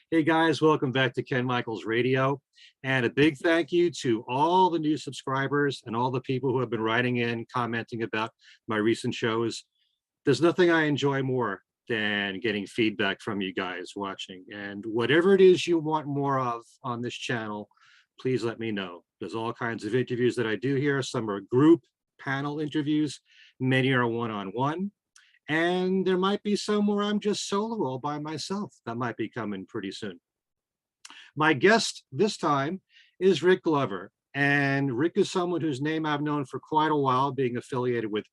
Hey guys, welcome back to Ken Michaels Radio. And a big thank you to all the new subscribers and all the people who have been writing in, commenting about my recent shows. There's nothing I enjoy more than getting feedback from you guys watching. And whatever it is you want more of on this channel, please let me know. There's all kinds of interviews that I do here. Some are group panel interviews, many are one-on-one. And there might be some where I'm just solo all by myself. That might be coming pretty soon. My guest this time is Rick Glover. And Rick is someone whose name I've known for quite a while, being affiliated with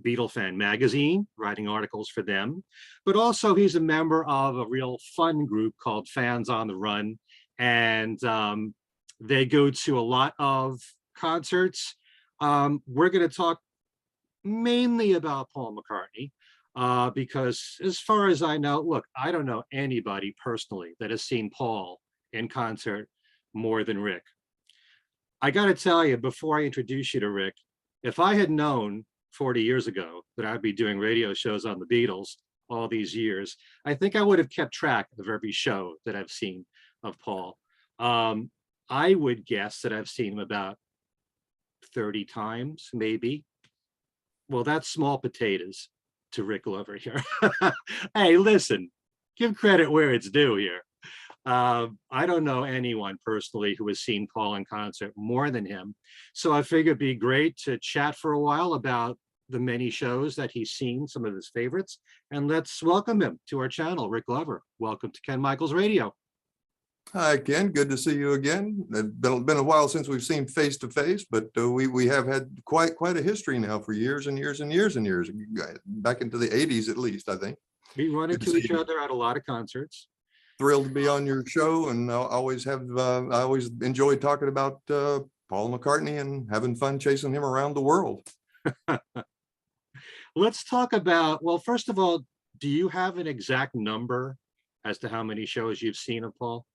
Beatlefan magazine, writing articles for them. But also he's a member of a real fun group called Fans on the Run. And they go to a lot of concerts. We're going to talk mainly about Paul McCartney. Because as far as I know, look, I don't know anybody personally that has seen Paul in concert more than Rick. I got to tell you, before I introduce you to Rick, if I had known 40 years ago that I'd be doing radio shows on the Beatles all these years, I think I would have kept track of every show that I've seen of Paul. I would guess that I've seen him about 30 times, maybe. Well, that's small potatoes to Rick Glover here. Hey, listen, give credit where it's due here. I don't know anyone personally who has seen Paul in concert more than him. So I figured it'd be great to chat for a while about the many shows that he's seen, some of his favorites. And let's welcome him to our channel, Rick Glover. Welcome to Ken Michaels Radio. Hi, Ken. Good to see you again. It's been a while since we've seen face to face, but we have had quite a history now for years and years and years and years, back into the 80s at least, I think. We run into each other at a lot of concerts. Thrilled to be on your show, and I always enjoyed talking about Paul McCartney and having fun chasing him around the world. Let's talk about, well, first of all, do you have an exact number as to how many shows you've seen of Paul?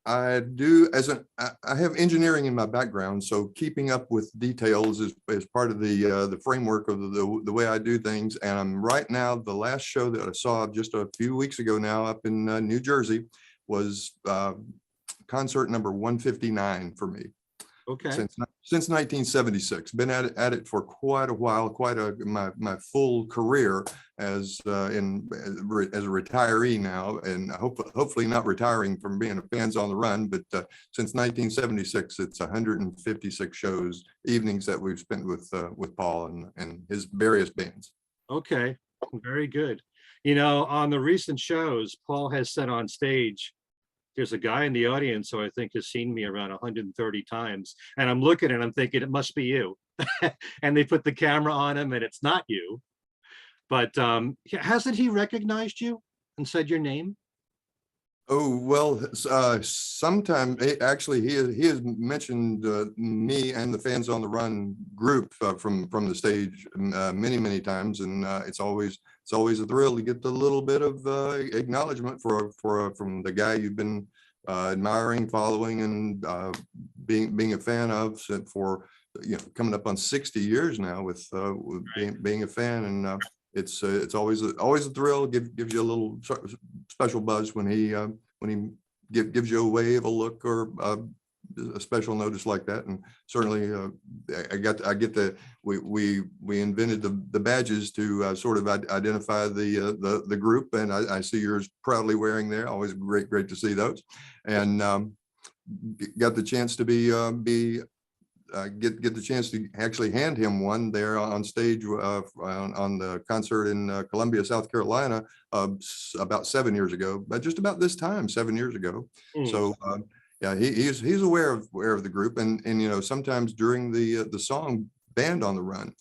I do. I have engineering in my background, so keeping up with details is part of the framework of the way I do things. And I'm right now, the last show that I saw just a few weeks ago now up in New Jersey was concert number 159 for me. Okay. Since 1976, been at it for quite a while, my full career as a retiree now, and hopefully not retiring from being a Fans on the Run, but since 1976, it's 156 shows, evenings that we've spent with Paul and his various bands. Okay, very good. You know, on the recent shows, Paul has said on stage, there's a guy in the audience who I think has seen me around 130 times. And I'm looking and I'm thinking, it must be you. And they put the camera on him and it's not you. But hasn't he recognized you and said your name? Oh, well, sometime actually he has mentioned me and the Fans on the Run group from the stage many times, and it's always a thrill to get a little bit of acknowledgement from the guy you've been admiring, following, and being a fan of for coming up on 60 years now with being a fan, and it's always a thrill. Gives you a little special buzz when he gives you a wave, a look, or a special notice like that. And certainly we invented the badges to sort of identify the group, and I see yours proudly wearing there. Always great to see those, and got the chance to get the chance to actually hand him one there on stage on the concert in Columbia, South Carolina, about 7 years ago, but just about this time 7 years ago. So yeah, he's aware of the group, and sometimes during the song Band on the Run,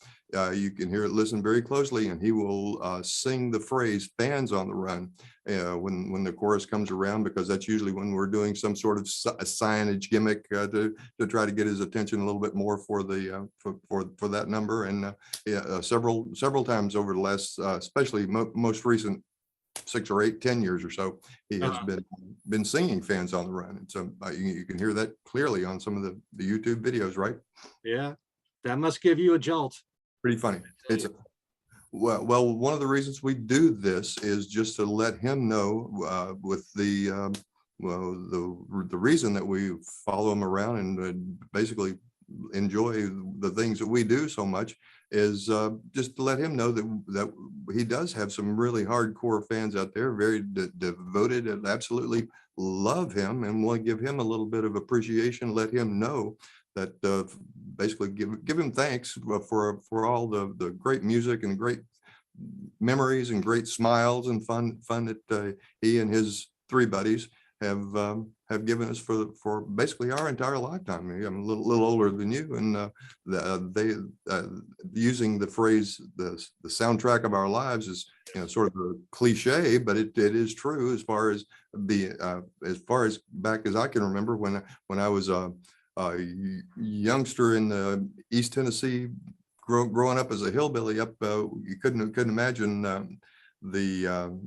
you can hear it, listen very closely, and he will sing the phrase "Fans on the Run" when the chorus comes around, because that's usually when we're doing some sort of signage gimmick to try to get his attention a little bit more for that number. And several times over the last, especially most recent 6 or 8, 10 years or so, he has been singing "Fans on the Run," and so you can hear that clearly on some of the YouTube videos, right? Yeah, that must give you a jolt. Pretty funny. Well, one of the reasons we do this is just to let him know with the well, the reason that we follow him around and basically enjoy the things that we do so much is just to let him know that he does have some really hardcore fans out there, very devoted and absolutely love him, and want to give him a little bit of appreciation, let him know that basically give him thanks for all the great music and great memories and great smiles and fun that he and his three buddies have given us for basically our entire lifetime. I'm a little older than you, and they using the phrase the soundtrack of our lives is, you know, sort of a cliche, but it is true as far as back as I can remember when I was a youngster in the East Tennessee, growing up as a hillbilly up. You couldn't imagine the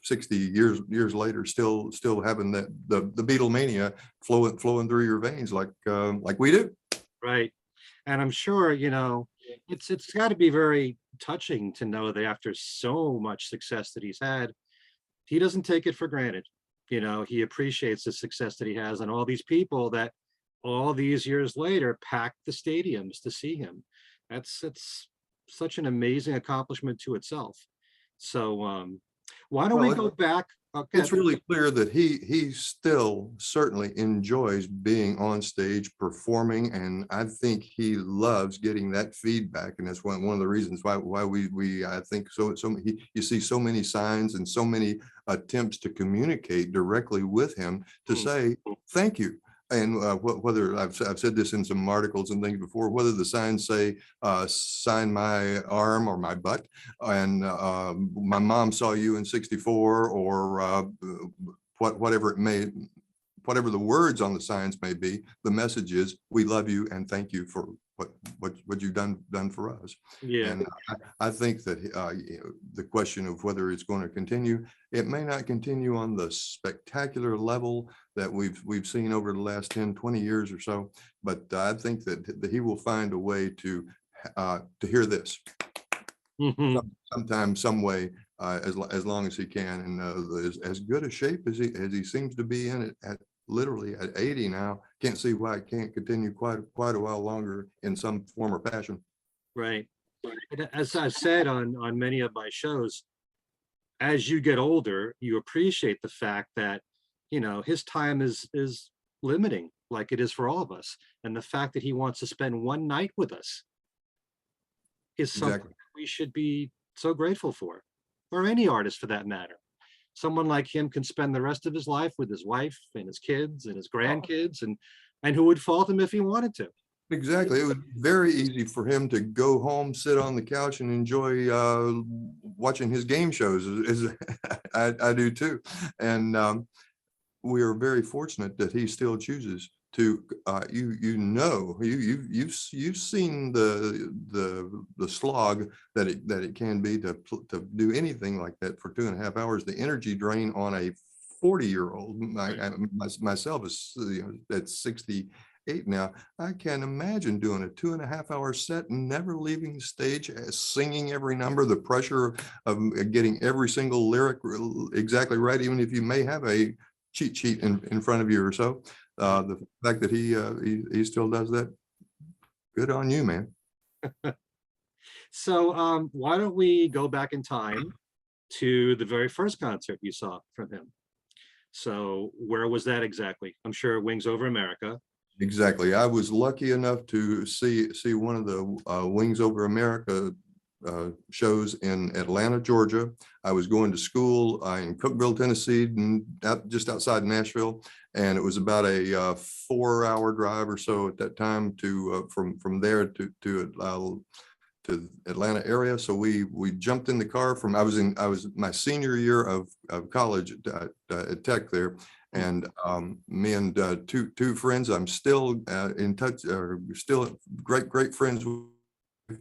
60 years later still having the Beatlemania flowing through your veins like we do. Right. And I'm sure, you know, it's got to be very touching to know that after so much success that he's had, he doesn't take it for granted. You know, he appreciates the success that he has, and all these people that all these years later packed the stadiums to see him. It's such an amazing accomplishment to itself. So why don't we Well, go back? Okay. it's really clear that he still certainly enjoys being on stage performing, and I think he loves getting that feedback, and that's one of the reasons why we I think you see so many signs and so many attempts to communicate directly with him to say thank you. And whether I've said this in some articles and things before, whether the signs say sign my arm or my butt, and my mom saw you in '64, or whatever the words on the signs may be, the message is we love you and thank you for what you've done for us. Yeah. And I think that the question of whether it's going to continue, it may not continue on the spectacular level that we've seen over the last 10, 20 years or so, but I think that he will find a way to hear this sometime, some way, as long as he can, and as good a shape as he seems to be in it at literally at 80 now. Can't see why it can't continue quite a while longer in some form or fashion. Right. And as I've said on many of my shows, as you get older, you appreciate the fact that, you know, his time is limiting, like it is for all of us. And the fact that he wants to spend one night with us is something Exactly. that we should be so grateful for, or any artist for that matter. Someone like him can spend the rest of his life with his wife and his kids and his grandkids, and who would fault him if he wanted to. Exactly. It was very easy for him to go home, sit on the couch, and enjoy watching his game shows. I do too, and we are very fortunate that he still chooses to. You've seen the slog that it can be to do anything like that for 2.5 hours. The energy drain on a 40-year-old, myself is, you know, at 68 now. I can't imagine doing a 2.5-hour set and never leaving the stage, singing every number, the pressure of getting every single lyric exactly right, even if you may have a cheat sheet in front of you or so. The fact that he still does that, good on you, man. So why don't we go back in time to the very first concert you saw from him? So where was that exactly? I'm sure Wings Over America. Exactly. I was lucky enough to see one of the Wings Over America shows in Atlanta, Georgia. I was going to school in Cookeville, Tennessee, and just outside Nashville, and it was about a 4-hour drive or so at that time to from there to the Atlanta area. So we jumped in the car I was my senior year of college at Tech there. And me and two friends I'm still in touch, or still great friends with.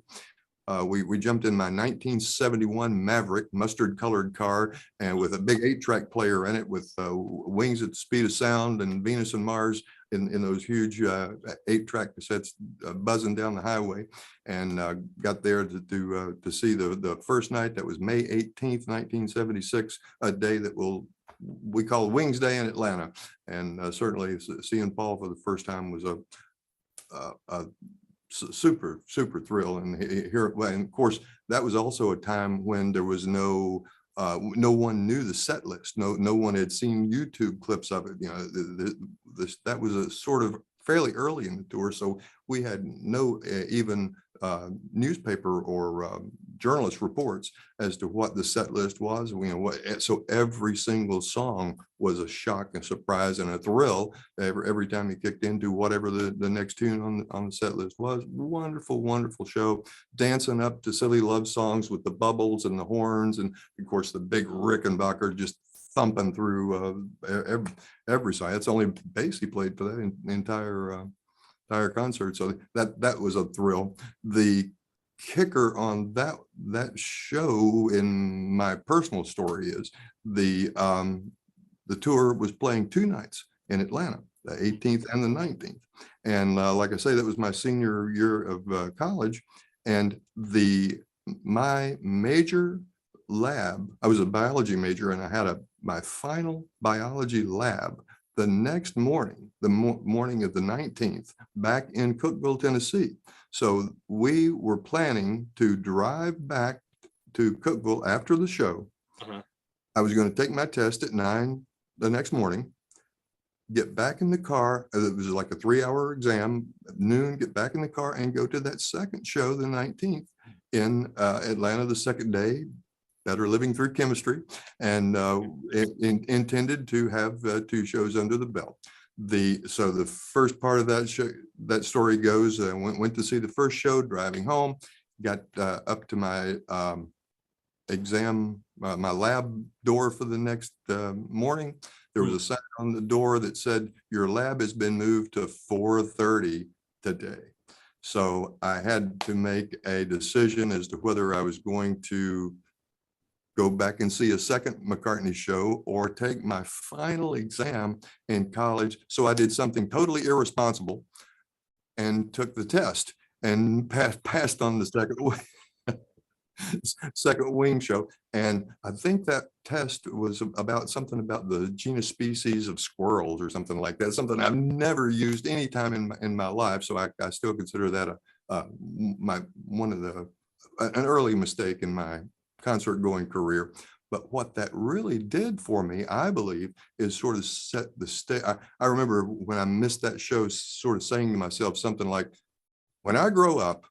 We jumped in my 1971 Maverick mustard colored car, and with a big 8-track player in it with Wings at the Speed of Sound and Venus and Mars. in those huge 8-track cassettes buzzing down the highway, and got there to see the first night. That was May 18th, 1976, a day that we call Wings Day in Atlanta. And certainly seeing Paul for the first time was a super thrill. And here, and of course, that was also a time when there was no one knew the set list. No one had seen YouTube clips of it. You know, that was a sort of fairly early in the tour, so we had no even newspaper or journalist reports as to what the set list was. You know, so every single song was a shock and surprise and a thrill every time you kicked into whatever the next tune on the set list was. Wonderful show, dancing up to silly love songs with the bubbles and the horns, and of course the big Rickenbacker just thumping through every song. That's the only bass he played for that entire concert. So that was a thrill. The kicker on that show in my personal story is the tour was playing 2 nights in Atlanta, the 18th and the 19th. And like I say, that was my senior year of college. And my major lab, I was a biology major, and I had my final biology lab the next morning, the morning of the 19th, back in Cookeville, Tennessee. So we were planning to drive back to Cookeville after the show. I was going to take my test at 9 the next morning, get back in the car. It was like a 3-hour exam at noon, get back in the car and go to that second show, the 19th in Atlanta, the second day, Better Living Through Chemistry, and intended to have 2 shows under the belt. So the first part of that story goes, went to see the first show driving home, got up to my exam, my lab door for the next morning. There was a sign on the door that said, "Your lab has been moved to 4:30 today." So I had to make a decision as to whether I was going to go back and see a second McCartney show or take my final exam in college. So I did something totally irresponsible and took the test and passed on the second wing show. And I think that test was about something about the genus species of squirrels or something like that, something I've never used any time in my life. So I still consider that an early mistake in my concert going career. But what that really did for me, I believe, is sort of set the stage. I remember when I missed that show, sort of saying to myself something like, when I grow up,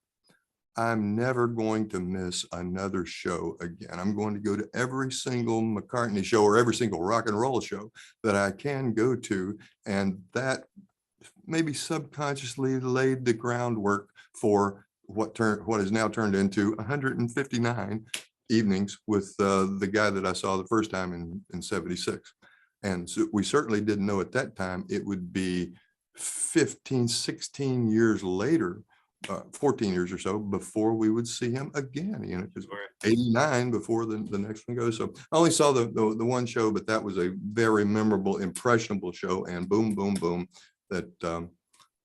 I'm never going to miss another show again. I'm going to go to every single McCartney show or every single rock and roll show that I can go to. And that maybe subconsciously laid the groundwork for what has now turned into 159 evenings with the guy that I saw the first time in 76. And so we certainly didn't know at that time it would be 15, 16 years later, 14 years or so before we would see him again. You know, because 89 before the next one goes. So I only saw the one show, but that was a very memorable, impressionable show. And boom, boom, boom, that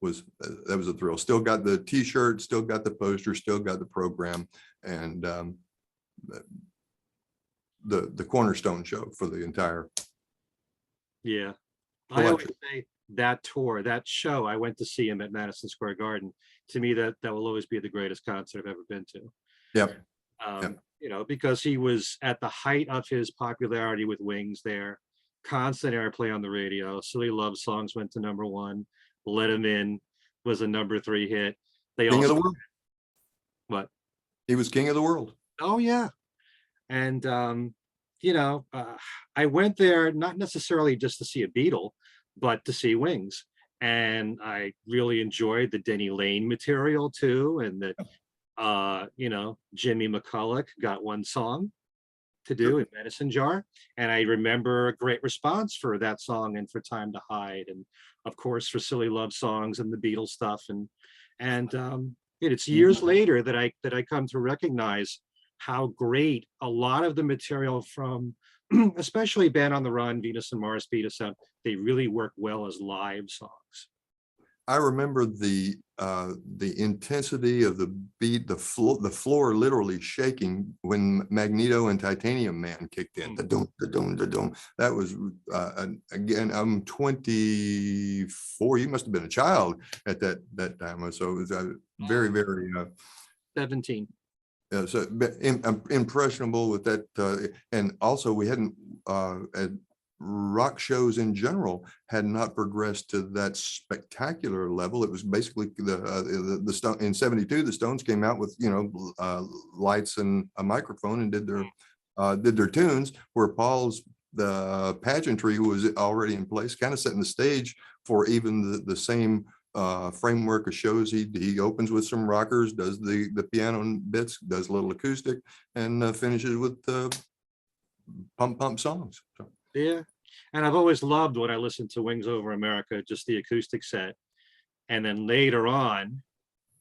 was a thrill. Still got the T-shirt, still got the poster, still got the program, and the cornerstone show for the entire. Yeah, I always say that tour, that show, I went to see him at Madison Square Garden. To me, that will always be the greatest concert I've ever been to. Yep. You know, because he was at the height of his popularity with Wings there, constant airplay on the radio. Silly Love Songs went to #1. Let Him In was a #3 hit. King of the world. What? He was king of the world. Oh yeah. And you know, I went there not necessarily just to see a Beatle, but to see Wings. And I really enjoyed the Denny Lane material too. And that, you know, Jimmy McCulloch got one song to do in Medicine Jar. And I remember a great response for that song and for Time to Hide. And of course, for Silly Love Songs and the Beatles stuff. And it's years later that I come to recognize how great a lot of the material from especially Band on the Run, Venus and Mars, Beat Us Up, they really work well as live songs. I remember the intensity of the beat, the floor literally shaking when Magneto and Titanium Man kicked in. The dum, the dum, the dum. That was again. I'm 24. You must have been a child at that time. So it was very 17. so impressionable with that, and also we hadn't rock shows in general had not progressed to that spectacular level. It was basically the Stone in '72. The Stones came out with lights and a microphone and did their tunes. Where Paul's the pageantry was already in place, kind of setting the stage for even the same framework of shows. He opens with some rockers, does the piano bits, does a little acoustic, and finishes with pump songs. So. Yeah. And I've always loved when I listened to Wings Over America, just the acoustic set. And then later on,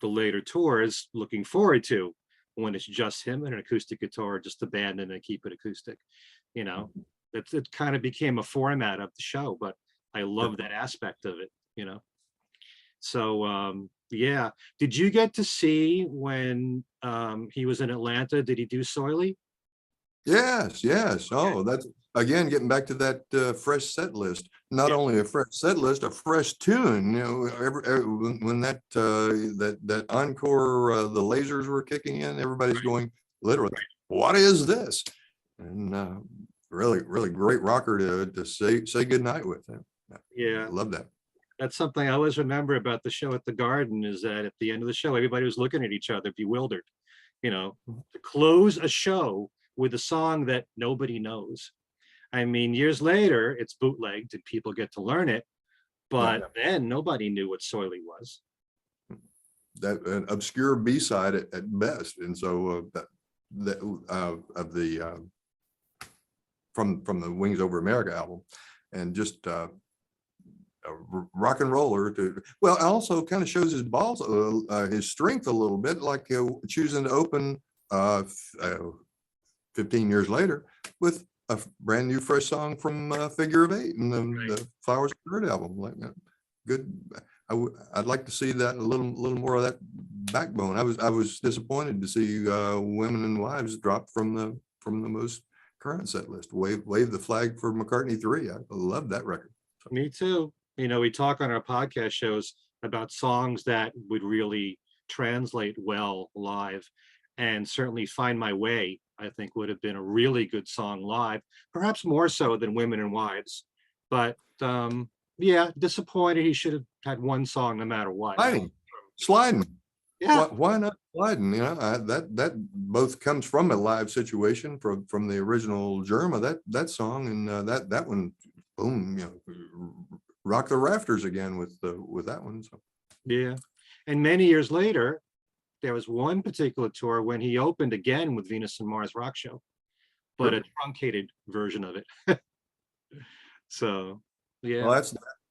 the later tours, looking forward to when it's just him and an acoustic guitar, just the band and then keep it acoustic. It kind of became a format of the show, but I love that aspect of it. So yeah. Did you get to see when he was in Atlanta? Did he do Soily? Yes. Oh, that's again getting back to that fresh set list. Not only a fresh set list, a fresh tune. When that encore, the lasers were kicking in, everybody's going literally, "What is this?" And really great rocker to say goodnight with. Yeah. Love that. That's something I always remember about the show at the Garden, is that at the end of the show, everybody was looking at each other, bewildered, to close a show with a song that nobody knows. I mean, years later, it's bootlegged and people get to learn it, but then nobody knew what Soily was. That an obscure B-side at best, and so from the Wings Over America album, and just a rock and roller to, well, also kind of shows his balls, his strength a little bit, like choosing to open 15 years later with a brand new fresh song from Figure of Eight and the Flowers of the Bird album. Like good. I'd like to see that a little more of that backbone. I was disappointed to see Women and Wives drop from the most current set list. Wave the flag for McCartney 3. I love that record. Me too. We talk on our podcast shows about songs that would really translate well live, and certainly Find My Way, I think, would have been a really good song live, perhaps more so than Women and Wives. But yeah, disappointed. He should have had one song no matter what. Sliding. Yeah. Why not Sliding? That both comes from a live situation from the original germ of that song, and that one, boom, rock the rafters again with that one. So. Yeah. And many years later, there was one particular tour when he opened again with Venus and Mars Rock Show, but a truncated version of it. So, yeah. Well,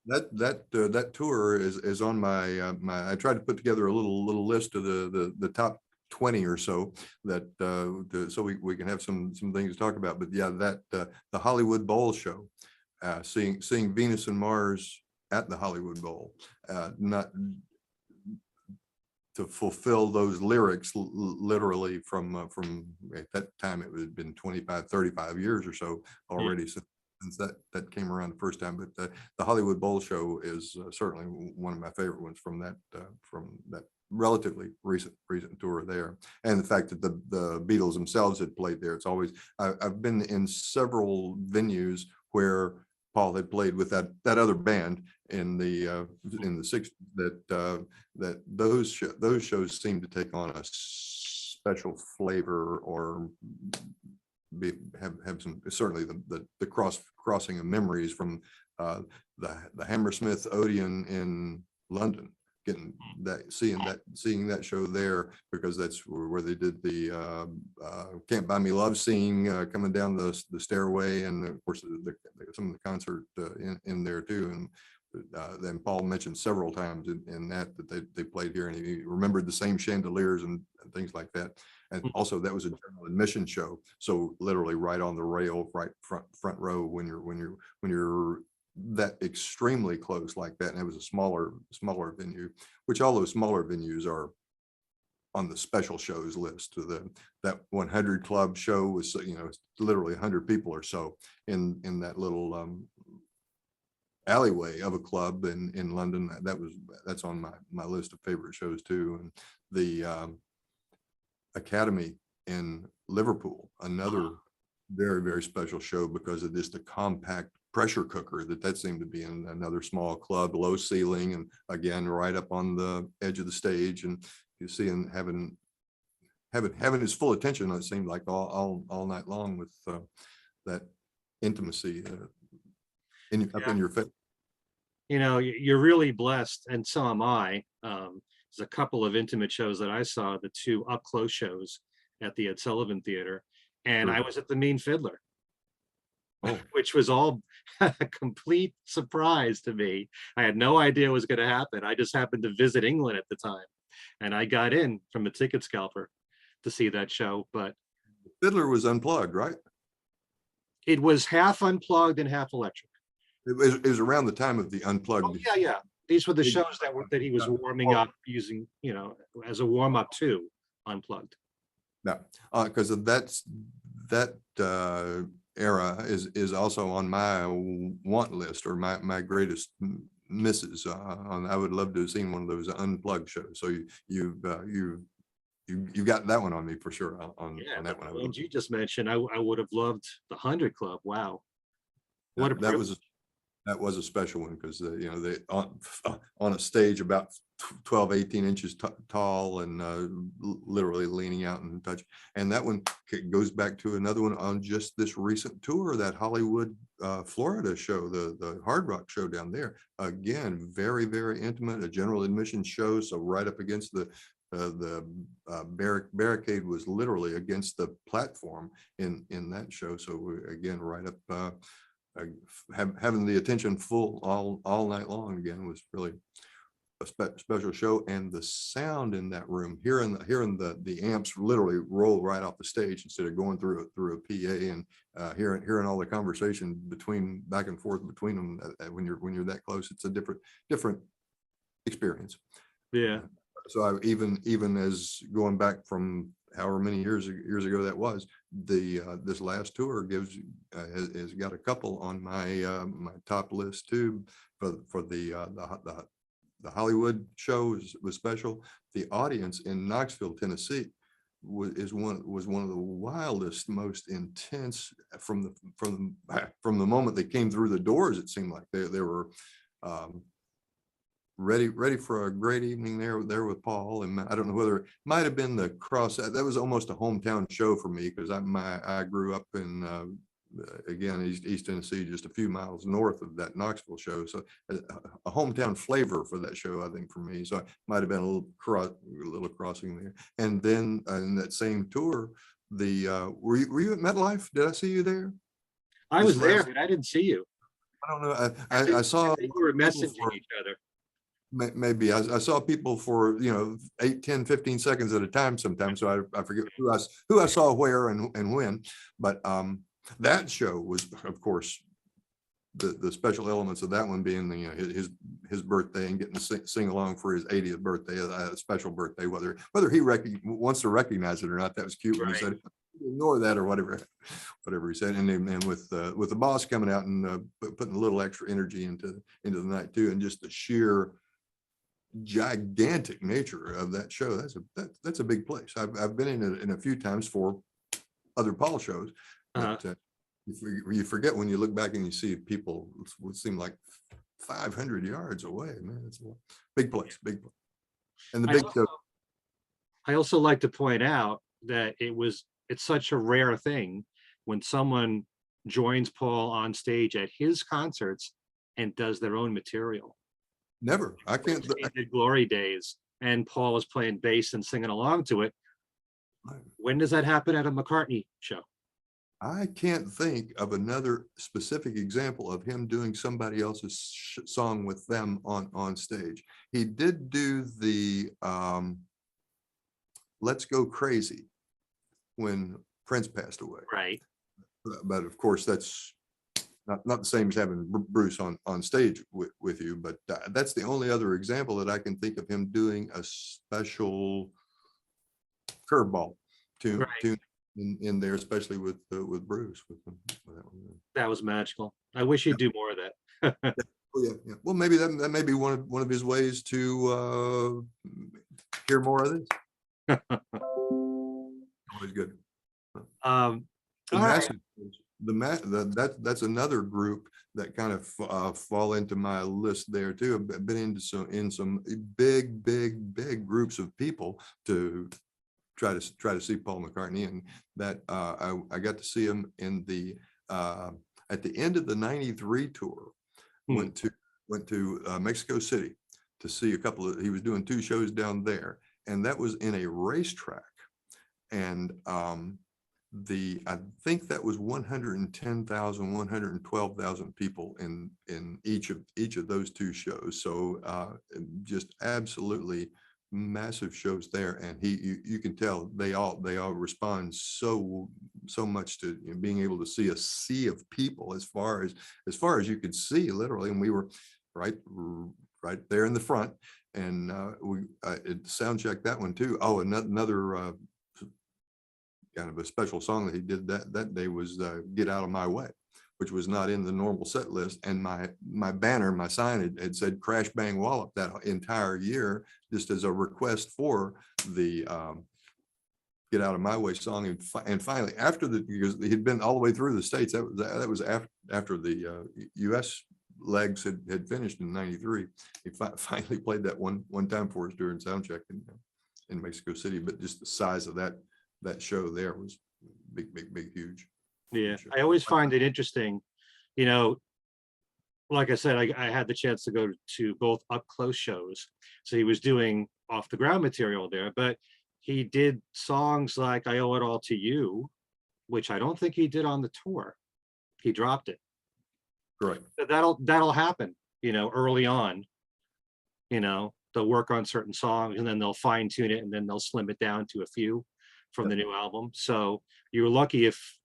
that tour is on my I tried to put together a little list of the top 20 or so that so we can have some things to talk about. But yeah, that the Hollywood Bowl show, seeing Venus and Mars at the Hollywood Bowl, not to fulfill those lyrics literally from at that time. It had been 25, 35 years or so already since that came around the first time. But the Hollywood Bowl show is certainly one of my favorite ones from that relatively recent tour there. And the fact that the Beatles themselves had played there. It's always, I've been in several venues where Paul had played with that other band in the 60s, that those shows seem to take on a special flavor, or have some, certainly the crossing of memories from the Hammersmith Odeon in London, getting that, seeing that show there, because that's where they did the Can't Buy Me Love scene coming down the stairway, and of course some of the concert in there too. And then Paul mentioned several times in that they played here, and he remembered the same chandeliers and things like that. And also that was a general admission show, so literally right on the rail, right front row when you're that extremely close like that. And it was a smaller venue, which all those smaller venues are on the special shows list. To that 100 Club show was, literally 100 people or so in that little alleyway of a club in London. That's on my list of favorite shows too. And the Academy in Liverpool, another very, very special show because of just the compact pressure cooker that seemed to be in another small club, low ceiling, and again right up on the edge of the stage. And you see him having his full attention, it seemed like all night long, with that intimacy up in your face. You're really blessed, and so am I. There's a couple of intimate shows that I saw, the two up close shows at the Ed Sullivan Theater, and I was at the Mean Fiddler, which was all a complete surprise to me. I had no idea what was going to happen. I just happened to visit England at the time, and I got in from a ticket scalper to see that show. But Fiddler was unplugged, right? It was half unplugged and half electric. It was around the time of the unplugged. Oh, yeah. These were the shows that he was warming up using, as a warm up to Unplugged. No, because that era is also on my want list, or my greatest misses. I would love to have seen one of those Unplugged shows. So you got that one on me for sure. On that one, ones you just mentioned, I would have loved the 100 Club. Wow, what a privilege. That was a special one because they on a stage about 12, 18 inches tall, and literally leaning out and touch. And that one goes back to another one on just this recent tour, that Hollywood, Florida show, the Hard Rock show down there. Again, very, very intimate, a general admission show. So right up against the barricade was literally against the platform in that show. So again, right up, having the attention full all night long again was really a special show. And the sound in that room, hearing the amps literally roll right off the stage instead of going through a PA, and hearing all the conversation back and forth between them, when you're that close, it's a different experience. Yeah. So I even as going back from however many years ago that was, this last tour has got a couple on my top list too. For the Hollywood show was special. The audience in Knoxville, Tennessee was one of the wildest, most intense from the moment they came through the doors. It seemed like they were ready for a great evening there with Paul. And I don't know whether it might have been the cross. That was almost a hometown show for me, because I grew up in again East Tennessee, just a few miles north of that Knoxville show. So a hometown flavor for that show, I think, for me. So it might have been a little crossing there. And then in that same tour, were you at MetLife? Did I see you there? I was there, but I didn't see you. I don't know. I saw we were messaging each other. Maybe I saw people for 8, 10, 15 seconds at a time sometimes, so I forget who I saw where and when. But that show was, of course, the special elements of that one being his birthday, and getting to sing along for his 80th birthday, a special birthday, whether he wants to recognize it or not. That was cute when he said, ignore that, or whatever he said. And with the boss coming out and putting a little extra energy into the night too, and just the sheer gigantic nature of that show. That's a big place. I've been in a few times for other Paul shows, but you forget when you look back and you see people would seem like 500 yards away. Man, it's a big place. And I also like to point out that it's such a rare thing when someone joins Paul on stage at his concerts and does their own material. Never. I can't. The Glory Days, and Paul was playing bass and singing along to it. When does that happen at a McCartney show? I can't think of another specific example of him doing somebody else's song with them on stage. He did do the Let's Go Crazy when Prince passed away. Right. But of course, that's not the same as having Bruce on stage with you, but that's the only other example that I can think of him doing a special curveball to in there, especially with Bruce with them. That was magical. I wish he'd do more of that. Oh, yeah. Well, maybe that may be one of his ways to hear more of this. Always good. That's another group that kind of fall into my list there too. I've been in some big groups of people to try to see Paul McCartney, and that I got to see him in the at the end of the '93 tour. Went to Mexico City to see he was doing 2 shows down there, and that was in a racetrack, and I think that was 110,000, 112,000 people in each of those 2 shows. So just absolutely massive shows there, and you can tell they all respond so much to being able to see a sea of people as far as you could see, literally. And we were right there in the front, and we sound checked that one too. Oh, another kind of a special song that he did that day was "Get Out of My Way," which was not in the normal set list. And my banner, my sign had said "Crash Bang Wallop" that entire year, just as a request for the "Get Out of My Way" song. And finally, because he'd been all the way through the States, that was after the US legs had finished in '93. He finally played that one time for us during soundcheck in Mexico City. But just the size of that show there was big, huge. Yeah, I always find it interesting, like I said, I had the chance to go to both up close shows. So he was doing off the ground material there, but he did songs like "I Owe It All to You," which I don't think he did on the tour. He dropped it. Right. That'll happen, early on. They'll work on certain songs, and then they'll fine tune it, and then they'll slim it down to a few from the new album. So you were lucky if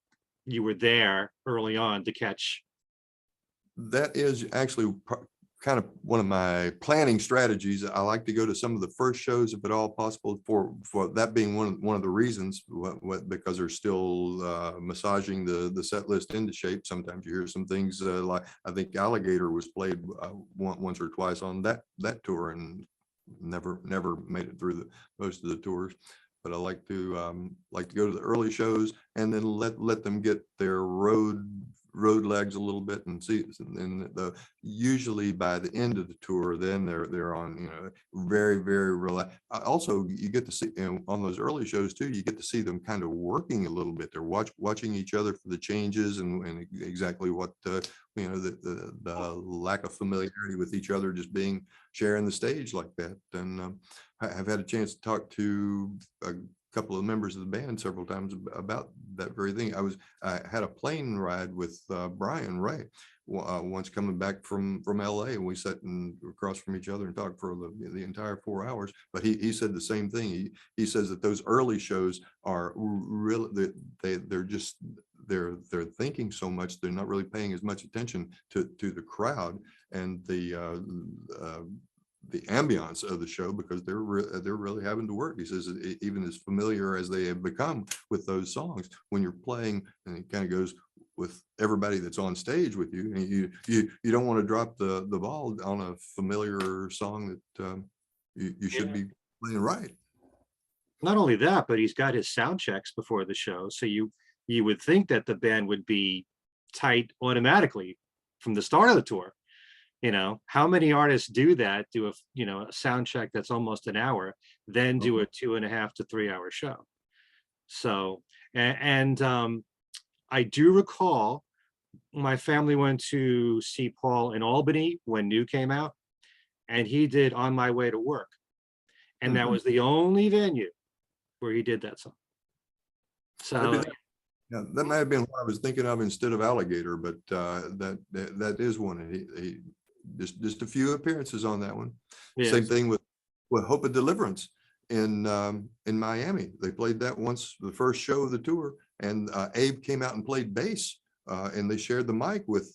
you were there early on to catch. That is actually kind of one of my planning strategies. I like to go to some of the first shows if at all possible, for that being one of the reasons, because they're still massaging the set list into shape. Sometimes you hear some things like, I think "Alligator" was played once or twice on that tour, and never made it through most of the tours. But I like to go to the early shows and then let them get their road legs a little bit and see. And usually by the end of the tour, then they're on very relaxed. Also, you get to see on those early shows too. You get to see them kind of working a little bit. They're watching each other for the changes and exactly what the lack of familiarity with each other, just sharing the stage like that. And I have had a chance to talk to a couple of members of the band several times about that very thing. I had a plane ride with Brian Ray once coming back from LA, and we sat across from each other and talked for the entire 4 hours. But he said the same thing. He says that those early shows are really, they're thinking so much, they're not really paying as much attention to the crowd and the ambiance of the show, because they're really having to work. He says even as familiar as they have become with those songs, when you're playing, and it kind of goes with everybody that's on stage with you, and you don't want to drop the ball on a familiar song that you should be playing right. Not only that, but he's got his sound checks before the show, so you would think that the band would be tight automatically from the start of the tour. How many artists do that, do a sound check that's almost an hour, then do a 2.5 to 3 hour show. So, and I do recall my family went to see Paul in Albany when New came out, and he did "On My Way to Work." And that was the only venue where he did that song. So yeah, that might have been what I was thinking of instead of "Alligator," but that is one. He just a few appearances on that one. Yes. Same thing with "Hope of Deliverance" in Miami. They played that once, the first show of the tour, and Abe came out and played bass and they shared the mic with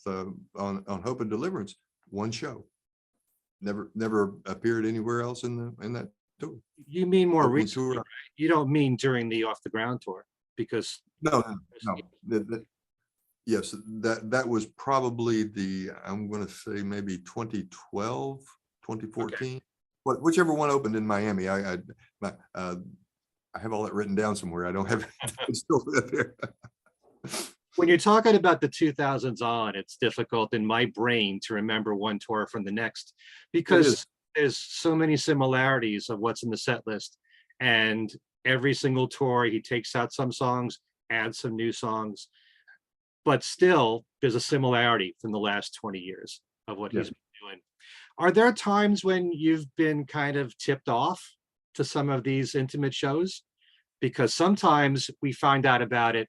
on Hope and Deliverance. One show, never appeared anywhere else in that tour. You mean more Opening recently, tour. right? You don't mean during the Off the Ground tour, because No, yes, that was probably I'm going to say maybe 2012, 2014, okay. Whichever one opened in Miami. I have all that written down somewhere. I don't have it. It's still there. When you're talking about the 2000s on, it's difficult in my brain to remember one tour from the next, because there's so many similarities of what's in the set list, and every single tour he takes out some songs, adds some new songs, but still there's a similarity from the last 20 years of what he's been doing. Are there times when you've been kind of tipped off to some of these intimate shows? Because sometimes we find out about it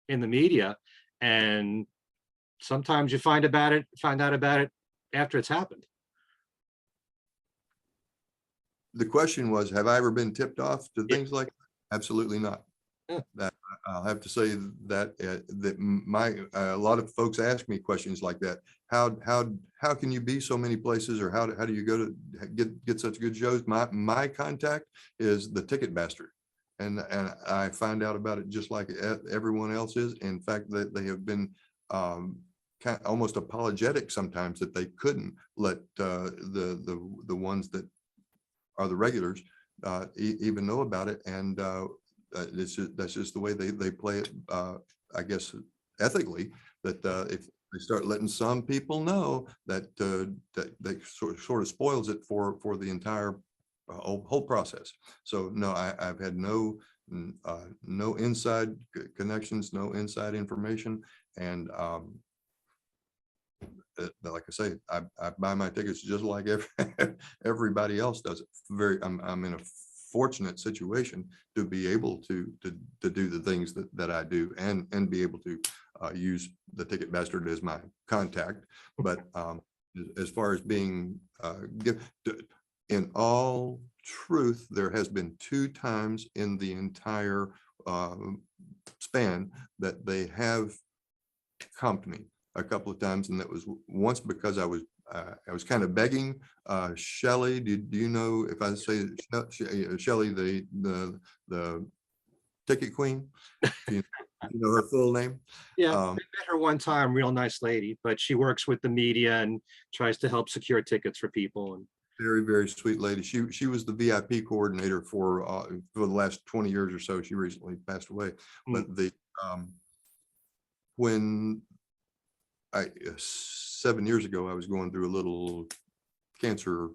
in the media, and sometimes you find out about it after it's happened. The question was, have I ever been tipped off to things like that? Absolutely not. That I'll have to say that a lot of folks ask me questions like that. How can you be so many places, or how do you go to get such good shows? My contact is the Ticketmaster. And I find out about it just like everyone else is. In fact, that they have been kind of almost apologetic sometimes that they couldn't let the ones that are the regulars even know about it. And that's just the way they play it. I guess ethically, that if they start letting some people know, that that sort of spoils it for the entire whole process. So no, I've had no inside connections, no inside information, and like I say, I buy my tickets just like everybody else does. I'm in a fortunate situation to be able to do the things that I do, and be able to use the Ticketmaster as my contact. But as far as being in all truth, there has been 2 times in the entire span that they have comped me a couple of times, and that was once because I was kind of begging Shelley. Do you know, if I say Shelley, the ticket queen? Do you know her full name? Yeah, I met her one time. Real nice lady, but she works with the media and tries to help secure tickets for people. And very sweet lady. She was the VIP coordinator for the last 20 years or so. She recently passed away. But when 7 years ago, I was going through a little cancer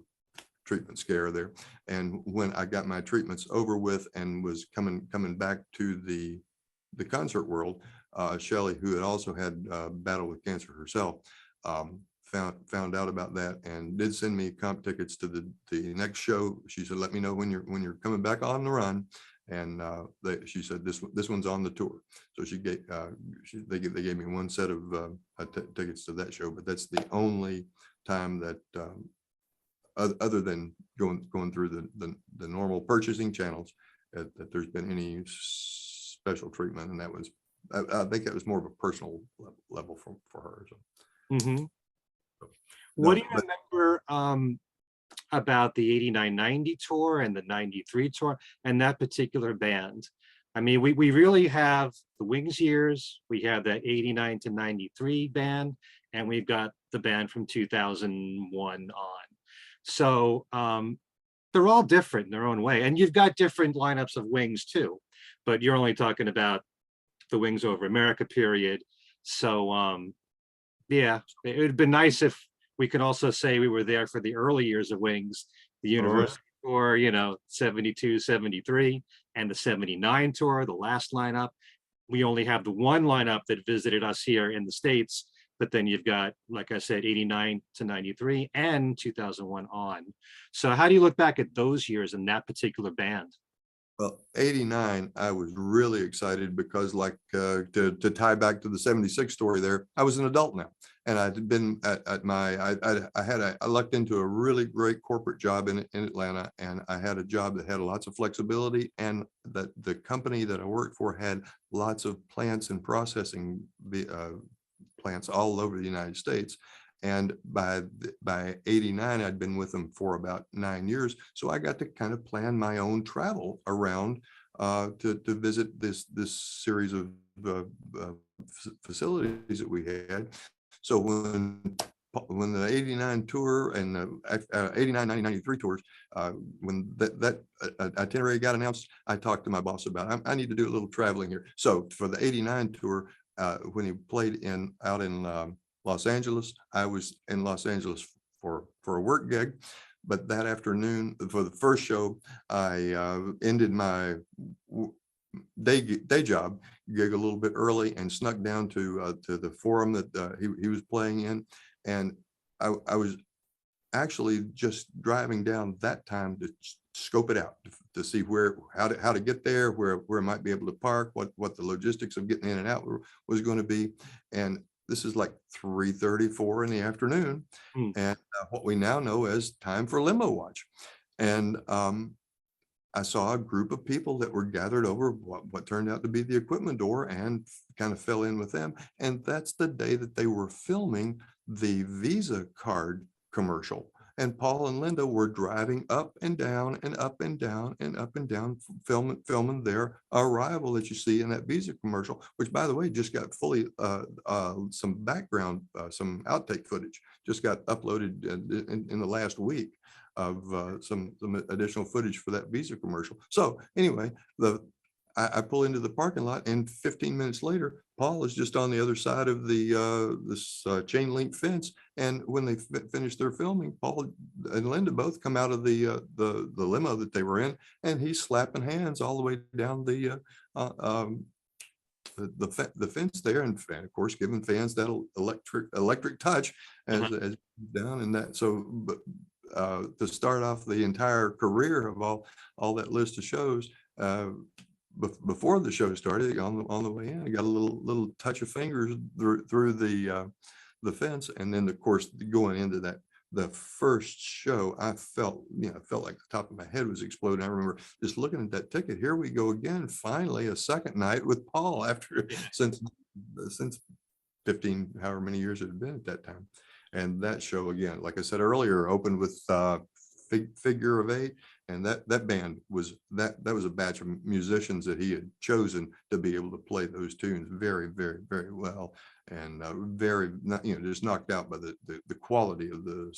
treatment scare there, and when I got my treatments over with and was coming back to the concert world, Shelley, who had also had battled with cancer herself, found out about that and did send me comp tickets to the next show. She said, let me know when you're coming back on the run. And she said, this one's on the tour. So they gave me one set of tickets to that show, but that's the only time that other than going through the normal purchasing channels that there's been any special treatment. And that was, I think that was more of a personal level for her. So. What do you remember about the 89-90 tour and the 93 tour and that particular band? I mean, we really have the Wings years, we have the 89 to 93 band, and we've got the band from 2001 on. So they're all different in their own way. And you've got different lineups of Wings too, but you're only talking about the Wings Over America period. So yeah, it would have been nice if we can also say we were there for the early years of Wings, the University tour, 72, 73, and the 79 tour, the last lineup. We only have the one lineup that visited us here in the States, but then you've got, like I said, 89 to 93 and 2001 on. So how do you look back at those years and that particular band? Well, 89, I was really excited because like to tie back to the 76 story there, I was an adult now. And I'd been at my, I lucked into a really great corporate job in Atlanta, and I had a job that had lots of flexibility, and that the company that I worked for had lots of plants and processing plants all over the United States. And by 89, I'd been with them for about 9 years. So I got to kind of plan my own travel around to visit this series of facilities that we had. So when the 89 tour and the 89, 90, 93 tours, when that itinerary got announced, I talked to my boss about, I need to do a little traveling here. So for the 89 tour, when he played out in Los Angeles, I was in Los Angeles for a work gig. But that afternoon, for the first show, I ended my day job gig a little bit early and snuck down to the forum that he was playing in, and I was actually just driving down that time to scope it out, to see how to get there, where I might be able to park, what the logistics of getting in and out was going to be. And this is like 3:34 in the afternoon, and what we now know as time for limo watch. And I saw a group of people that were gathered over what turned out to be the equipment door, and kind of fell in with them. And that's the day that they were filming the Visa card commercial. And Paul and Linda were driving up and down and up and down and up and down, filming their arrival that you see in that Visa commercial, which, by the way, just got fully some background, some outtake footage just got uploaded in the last week of some additional footage for that Visa commercial. So anyway, I pull into the parking lot, and 15 minutes later, Paul is just on the other side of this chain link fence. And when they finished their filming, Paul and Linda both come out of the limo that they were in, and he's slapping hands all the way down the fence there, and of course giving fans that electric touch as down in that. So, but to start off the entire career of all that list of shows, before the show started, on the way in, I got a little touch of fingers through the fence. And then of course going into the first show, I felt like the top of my head was exploding. I remember just looking at that ticket. Here we go again, finally a second night with Paul after since 15, however many years it had been at that time. And that show, again, like I said earlier, opened with Figure of Eight, and that band was that was a batch of musicians that he had chosen to be able to play those tunes very, very, very well, and very, just knocked out by the quality of the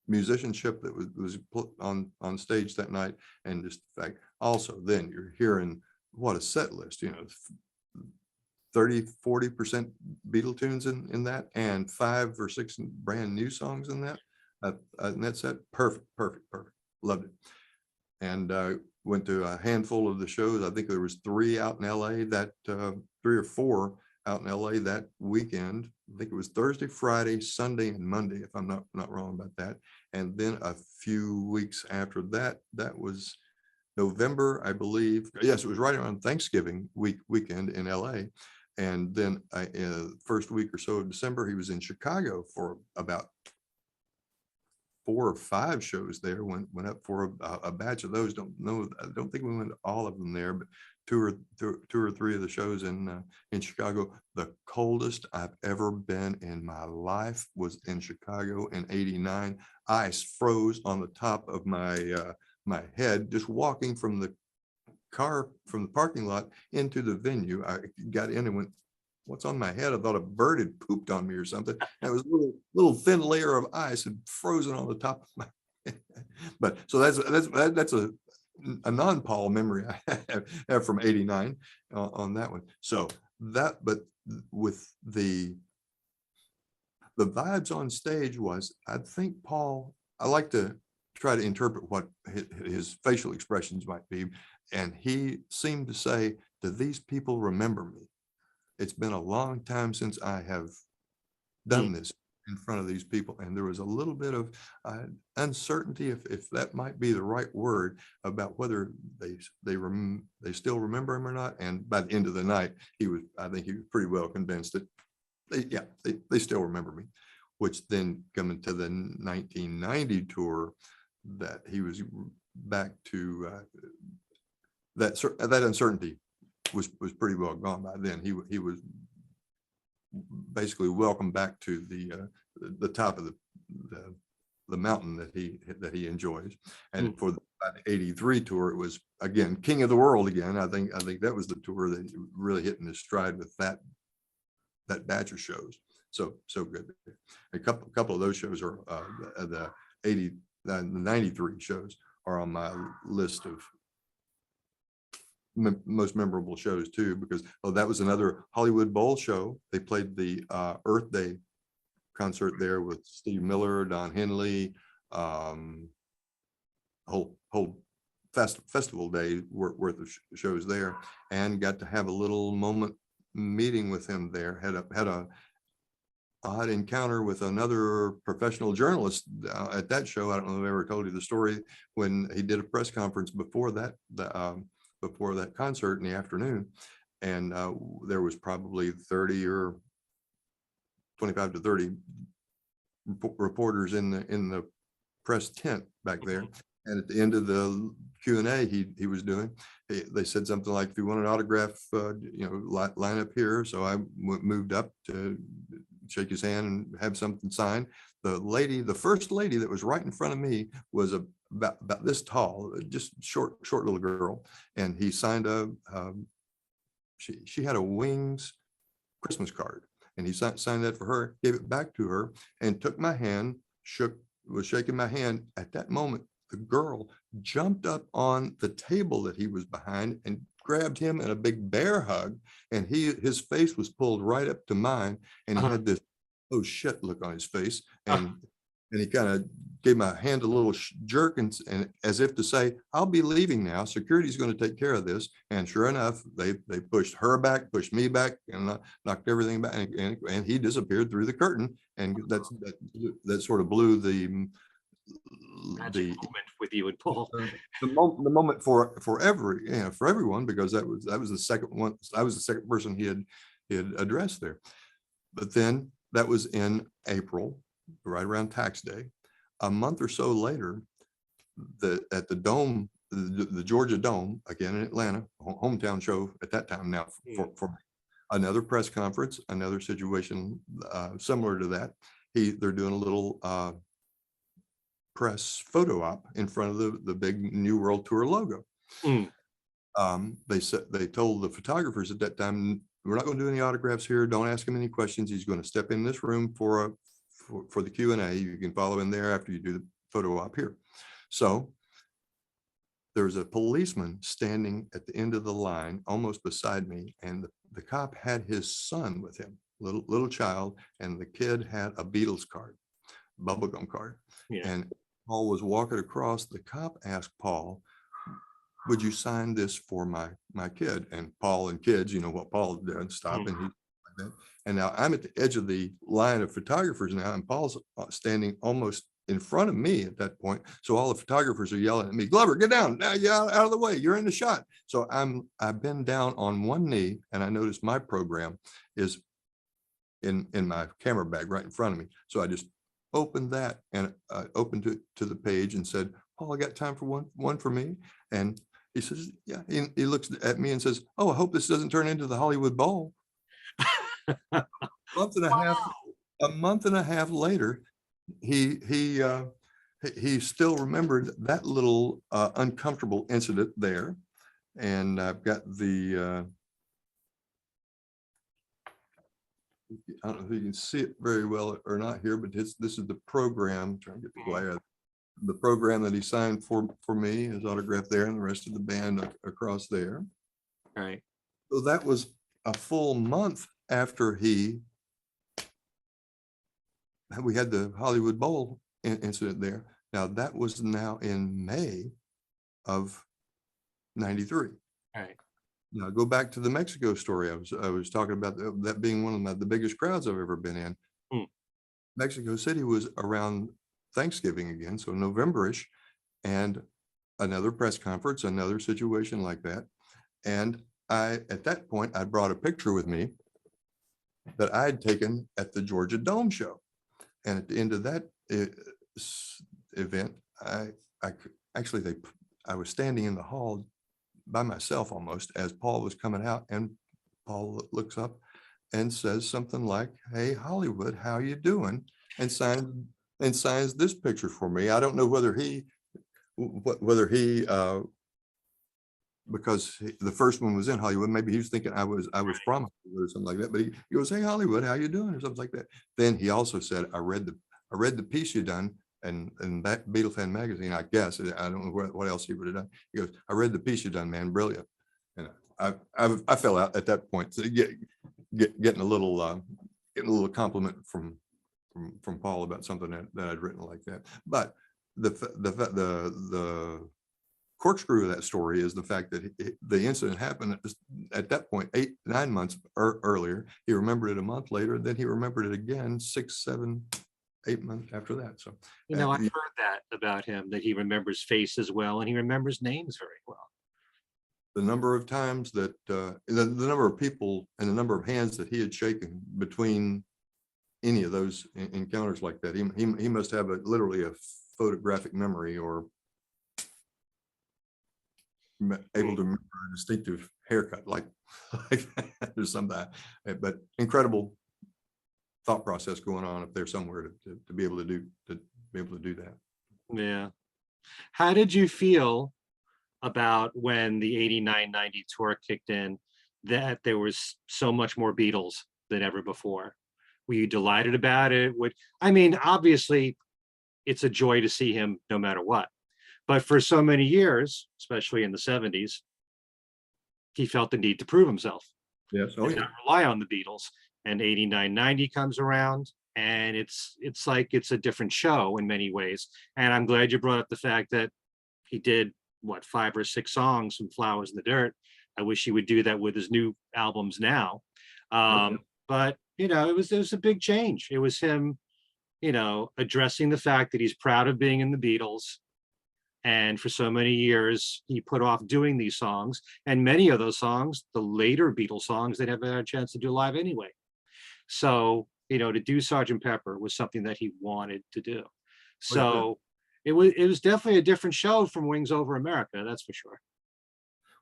musicianship that was put on stage that night. And just the fact, also then you're hearing what a set list, 30-40% Beatle tunes in that, and 5 or 6 brand new songs in that. And that's it. Perfect. Loved it. And went to a handful of the shows. I think there was 3 out in LA, 3 or 4 out in LA that weekend. I think it was Thursday, Friday, Sunday, and Monday, if I'm not wrong about that. And then a few weeks after that, that was November, I believe. Yes, it was right around Thanksgiving weekend in LA. And then first week or so of December, he was in Chicago for about 4 or 5 shows there. Went up for a batch of those. I don't think we went to all of them there, but 2 or 3 of the shows in Chicago. The coldest I've ever been in my life was in Chicago in '89. Ice froze on the top of my head just walking from the car from the parking lot into the venue. I got in and went, what's on my head? I thought a bird had pooped on me or something. And it was a little thin layer of ice had frozen on the top of my head. But so that's a non-Paul memory I have from '89 on that one. So that, but with the vibes on stage was, I think Paul, I like to try to interpret what his facial expressions might be. And he seemed to say, do these people remember me? It's been a long time since I have done this. in front of these people. And there was a little bit of uncertainty, if that might be the right word, about whether they still remember him or not. And by the end of the night, I think he was pretty well convinced that they still remember me, which then coming to the 1990 tour, that he was back to that uncertainty was pretty well gone by then. He was basically welcomed back to the top of the mountain that he enjoys. And for the 83 tour, it was again King of the World again. I think that was the tour that really hit in his stride with that batch of shows. So good. A couple of those shows are the 93 shows are on my list of most memorable shows too, because that was another Hollywood Bowl show. They played the Earth Day concert there with Steve Miller, Don Henley, whole festival day worth of shows there, and got to have a little moment meeting with him there. Had a odd encounter with another professional journalist at that show. I don't know if I ever told you the story, when he did a press conference before that concert in the afternoon, and there was probably 30 or 25 to 30 reporters in the press tent back there. And at the end of the Q&A he was doing, they said something like, if you want an autograph, line up here. So I moved up to shake his hand and have something signed. The first lady that was right in front of me was about this tall, just short little girl. And he signed she had a Wings Christmas card, and he signed that for her, gave it back to her, and took my hand, was shaking my hand. At that moment, the girl jumped up on the table that he was behind and grabbed him in a big bear hug, and his face was pulled right up to mine, and he had this oh shit look on his face, and he kind of gave my hand a little jerk, and as if to say, I'll be leaving now, security's going to take care of this. And sure enough, they pushed her back, pushed me back, and knocked everything back, and he disappeared through the curtain. And that sort of blew the moment with you and Paul. The moment for everyone, because that was the second one. I was the second person he had addressed there. But then that was in April, right around tax day. A month or so later, at the Dome, the Georgia Dome, again in Atlanta, hometown show at that time now for another press conference, another situation similar to that. They're doing a little press photo op in front of the big New World Tour logo. They told the photographers at that time, we're not going to do any autographs here. Don't ask him any questions. He's going to step in this room for the Q&A. You can follow in there after you do the photo op here. So there's a policeman standing at the end of the line, almost beside me, and the cop had his son with him, little child, and the kid had a Beatles card, bubblegum card. Yeah. And Paul was walking across. The cop asked Paul, would you sign this for my kid? And Paul and kids, you know what Paul did, stop, and he like that. And now I'm at the edge of the line of photographers now, and Paul's standing almost in front of me at that point. So all the photographers are yelling at me, Glover, get down now, you out of the way, you're in the shot. So I've been down on one knee, and I noticed my program is in my camera bag right in front of me. So I just opened that and opened to the page and said, Paul, I got time for one for me. And he says, yeah. He looks at me and says, oh, I hope this doesn't turn into the Hollywood Bowl. A month and a half later, he still remembered that little uncomfortable incident there. And I've got the I don't know if you can see it very well or not here, but this is the program. I'm trying to get the glare. The program that he signed for me, his autograph there, and the rest of the band across there. All right. So that was a full month after we had the Hollywood Bowl incident there. Now that was now in May of '93. All right. Now go back to the Mexico story. I was talking about that being one of the biggest crowds I've ever been in. Mexico City was around Thanksgiving again, so November-ish, and another press conference, another situation like that. And at that point, I brought a picture with me that I had taken at the Georgia Dome show. And at the end of that event, I was standing in the hall by myself almost as Paul was coming out, and Paul looks up and says something like, "Hey, Hollywood, how you doing?" and signs this picture for me. I don't know whether he because the first one was in Hollywood, maybe he was thinking I was from Hollywood or something like that. But he goes, "Hey, Hollywood, how you doing?" or something like that. Then he also said, I read the piece you done and that Beatlefan magazine, I guess. I don't know what else he would have done. He goes, "I read the piece you done, man, brilliant." And I fell out at that point, so getting a little compliment from Paul about something that I'd written like that. But the corkscrew of that story is the fact that the incident happened at that point 8-9 months earlier. He remembered it a month later, then he remembered it again 6, 7, 8 months after that. So I've heard that about him, that he remembers faces well and he remembers names very well. The number of times that the number of people and the number of hands that he had shaken between any of those encounters like that, he must have literally a photographic memory, or able to remember a distinctive haircut like that or something. But incredible thought process going on up there somewhere to be able to do that. Yeah. How did you feel about when the 89-90 tour kicked in, that there was so much more Beatles than ever before? Were you delighted about it? Obviously it's a joy to see him no matter what. But for so many years, especially in the 70s, he felt the need to prove himself. Yes. Oh, yeah. Not rely on the Beatles. And 89-90 comes around, and it's like it's a different show in many ways. And I'm glad you brought up the fact that he did 5 or 6 songs from Flowers in the Dirt. I wish he would do that with his new albums now. But it was a big change. It was him, addressing the fact that he's proud of being in the Beatles. And for so many years, he put off doing these songs. And many of those songs, the later Beatles songs, they never had a chance to do live anyway. So, to do Sgt. Pepper was something that he wanted to do. So it was definitely a different show from Wings Over America, that's for sure.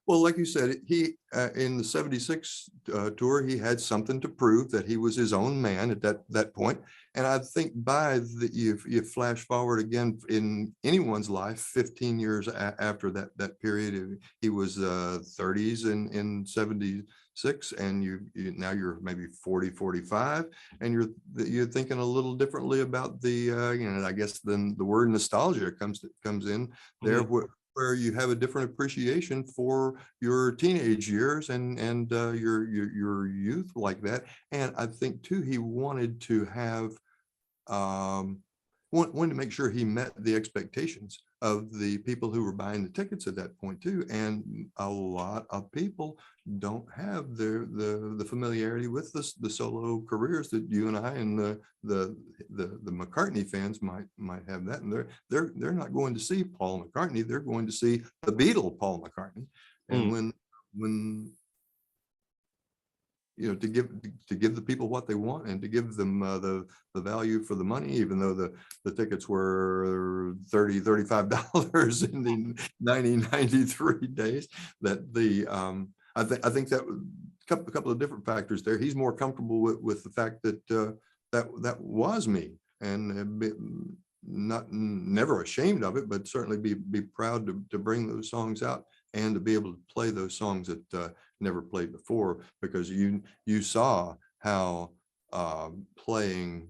Well, like you said, he in the 76 tour, he had something to prove, that he was his own man at that point. And I think you flash forward again in anyone's life, 15 years after that period, he was 30s in 76, and now you're maybe 40, 45, and you're thinking a little differently about the I guess then the word nostalgia comes in there. Mm-hmm. Where you have a different appreciation for your teenage years and your youth like that. And I think too, he wanted to have wanted to make sure he met the expectations of the people who were buying the tickets at that point too. And a lot of people don't have the familiarity with the solo careers that you and I and the McCartney fans might have that. And they're not going to see Paul McCartney, they're going to see the Beatle Paul McCartney. And when to give the people what they want, and to give them the value for the money, even though the tickets were $35 in the 1993 days. That I think that a couple of different factors there. He's more comfortable with the fact that that was me, and never ashamed of it, but certainly be proud to bring those songs out and to be able to play those songs that never played before, because you saw how playing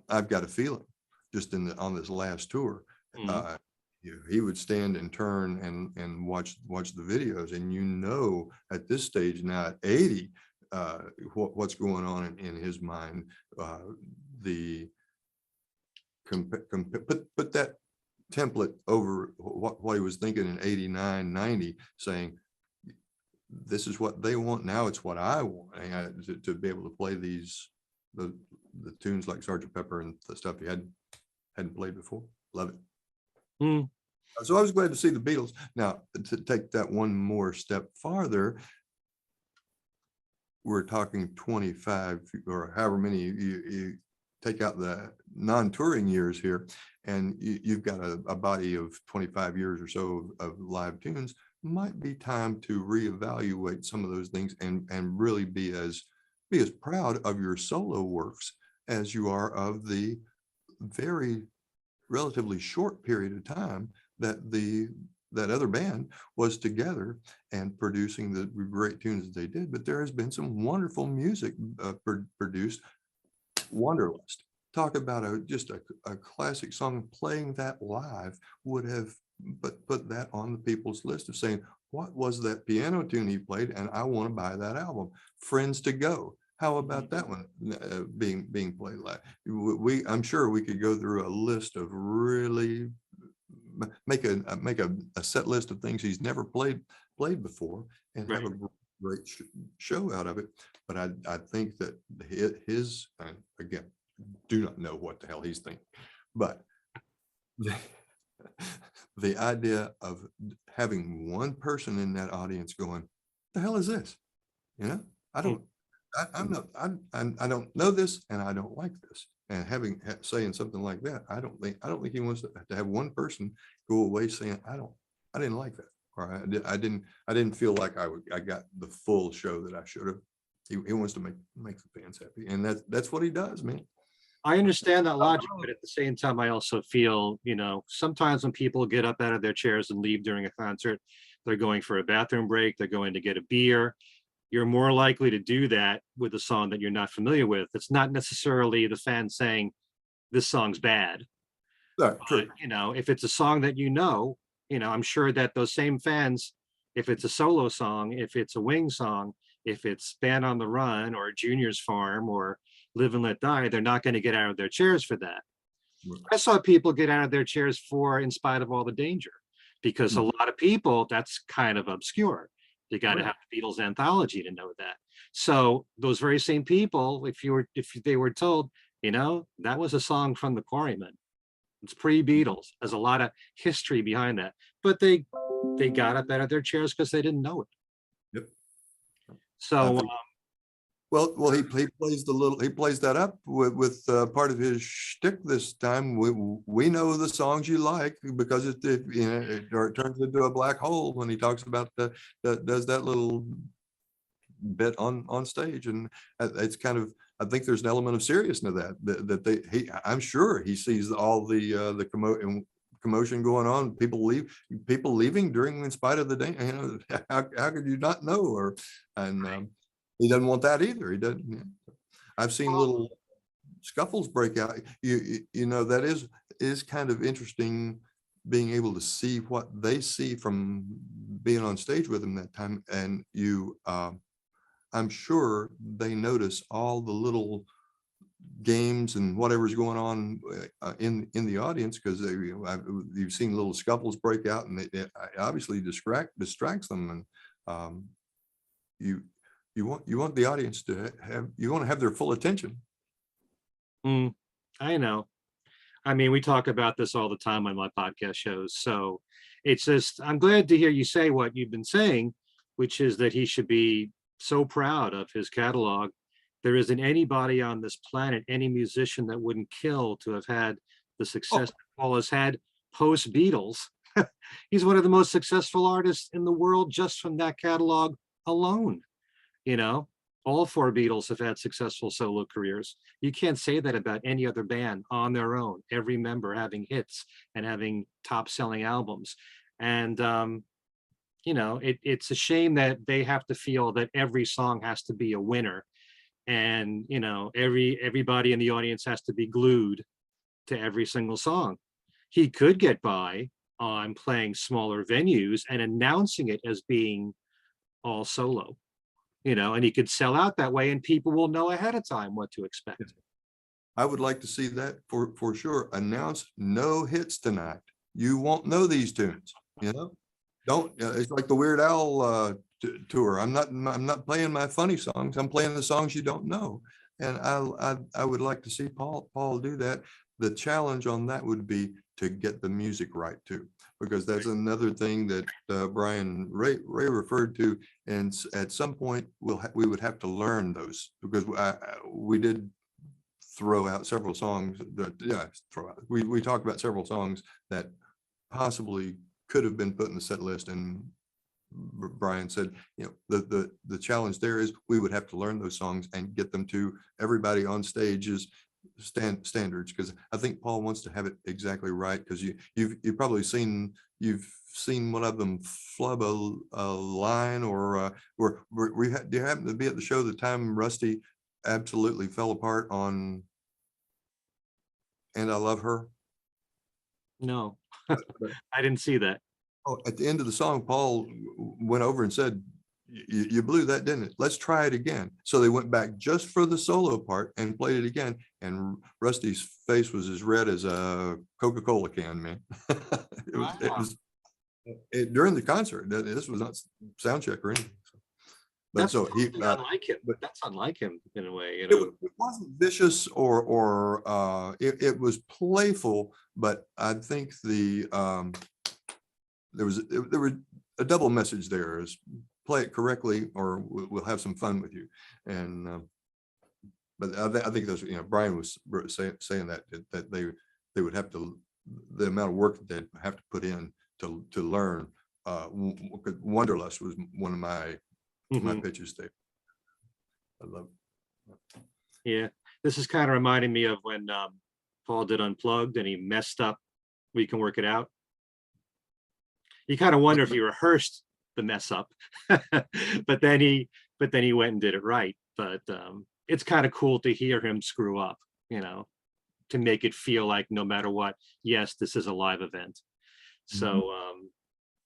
I've Got a Feeling just on this last tour, he would stand and turn and watch the videos, and at this stage now at 80 what's going on in his mind. Put that template over what he was thinking in 89, 90, saying, this is what they want now, it's what I want, to be able to play these the tunes like Sergeant Pepper and the stuff he hadn't played before. Love it. Hmm. So I was glad to see the Beatles. Now, to take that one more step farther, we're talking 25 or however many you take out the non-touring years here, and you've got a body of 25 years or so of live tunes. Might be time to reevaluate some of those things and really be as proud of your solo works as you are of the very relatively short period of time that other band was together and producing the great tunes that they did. But there has been some wonderful music produced. Wanderlust, talk about just a classic song. Playing that live would have put that on the people's list of saying, what was that piano tune he played, and I want to buy that album. Friends to Go, how about that one being played live? I'm sure we could go through a list of really make a set list of things he's never played before and Right. have a great show out of it. But I think that his again, do not know what the hell he's thinking, but the idea of having one person in that audience going, the hell is this? You know, I don't know this, and I don't like this. And saying something like that, I don't think he wants to have one person go away saying, I didn't like that, or I didn't feel like I got the full show that I should have. He wants to make the fans happy, and that's what he does, man. I understand that logic, but at the same time, I also feel, sometimes when people get up out of their chairs and leave during a concert, they're going for a bathroom break, they're going to get a beer. You're more likely to do that with a song that you're not familiar with. It's not necessarily the fan saying this song's bad. True. If it's a song that I'm sure that those same fans, if it's a solo song, if it's a Wing song, if it's Band on the Run or Junior's Farm or Live and Let Die, they're not going to get out of their chairs for that. Right. I saw people get out of their chairs for In Spite of All the Danger, because a lot of people, that's kind of obscure. You got to have the Beatles anthology to know that. So those very same people, if they were told, that was a song from the Quarrymen, it's pre-Beatles, there's a lot of history behind that, but they got up out of their chairs because they didn't know it. Yep. So well, he plays that up with part of his shtick this time. We know the songs you like because it turns into a black hole when he talks about does that little bit on stage, and it's kind of, I think there's an element of seriousness to that I'm sure he sees all the commotion going on, people leaving during In Spite of the Day. How could you not know? He doesn't want that either. He doesn't. I've seen little scuffles break out. That is kind of interesting, being able to see what they see from being on stage with him that time. And I'm sure they notice all the little games and whatever's going on in the audience, because you've seen little scuffles break out, and it obviously distracts them. And you want the audience to have their full attention. I know. I mean, we talk about this all the time on my podcast shows. So it's just, I'm glad to hear you say what you've been saying, which is that he should be so proud of his catalog. There isn't anybody on this planet, any musician, that wouldn't kill to have had the success that Paul has had post Beatles. He's one of the most successful artists in the world just from that catalog alone. All four Beatles have had successful solo careers. You can't say that about any other band on their own, every member having hits and having top selling albums. And it's a shame that they have to feel that every song has to be a winner, and everybody in the audience has to be glued to every single song. He could get by on playing smaller venues and announcing it as being all solo, and he could sell out that way, and people will know ahead of time what to expect. I would like to see that for sure. Announce no hits tonight. You won't know these tunes. Don't. It's like the Weird Al tour. I'm not playing my funny songs. I'm playing the songs you don't know. And I would like to see Paul do that. The challenge on that would be to get the music right too, because that's another thing that Brian Ray referred to. And at some point we would have to learn those, because we did throw out several songs that, yeah, we talked about several songs that possibly could have been put in the set list, and Brian said, you know, the challenge there is we would have to learn those songs and get them to everybody on stage's standards, because I think Paul wants to have it exactly right, because you've probably seen one of them flub a line, or do you happen to be at the show the time Rusty absolutely fell apart on "And I Love Her"? No, I didn't see that. Oh, at the end of the song, Paul went over and said, you blew that, didn't it? Let's try it again. So they went back just for the solo part and played it again. And Rusty's face was as red as a Coca-Cola can, man. It was during the concert. This was not sound check or anything. But that's so he, unlike him. But that's unlike him in a way. You know, it wasn't vicious or it was playful, but I think there was a double message there: is play it correctly or we'll have some fun with you. And but I think those, you know, Brian was saying that they would have to, the amount of work that they'd have to put in to learn. Wanderlust was one of my pitches there. I love it. Yeah, this is kind of reminding me of when Paul did Unplugged and he messed up We Can Work It Out. You kind of wonder if he rehearsed the mess up, but then he went and did it right. But it's kind of cool to hear him screw up, you know, to make it feel like no matter what, yes, this is a live event. So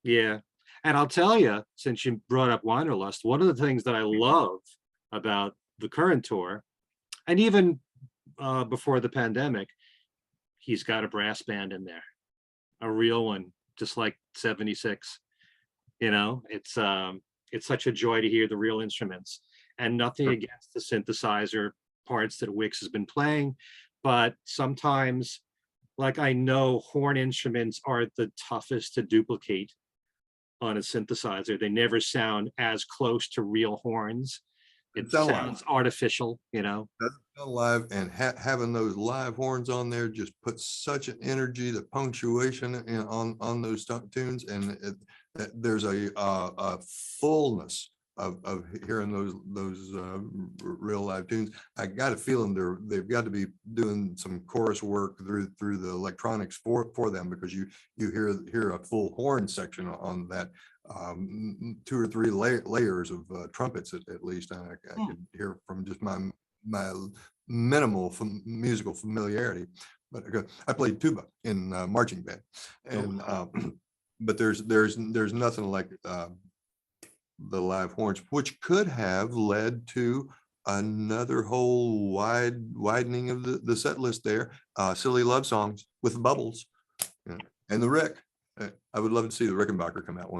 yeah. And I'll tell you, since you brought up Wanderlust, one of the things that I love about the current tour, and even before the pandemic, he's got a brass band in there, a real one, just like 76. You know, it's such a joy to hear the real instruments, and nothing against the synthesizer parts that Wix has been playing, but sometimes, like, I know horn instruments are the toughest to duplicate on a synthesizer. They never sound as close to real horns. It sounds artificial, you know. Live, and having those live horns on there just puts such an energy, the punctuation on those tunes, and there's a fullness of hearing those real live tunes. I got a feeling they've got to be doing some chorus work through the electronics for them, because you hear a full horn section on that, 2 or 3 layers of trumpets at least. I could hear from just my minimal musical familiarity, but I played tuba in marching band, and but there's nothing like the live horns, which could have led to another whole widening of the set list there. Silly love songs with bubbles, and the Rick. I would love to see the Rickenbacker come out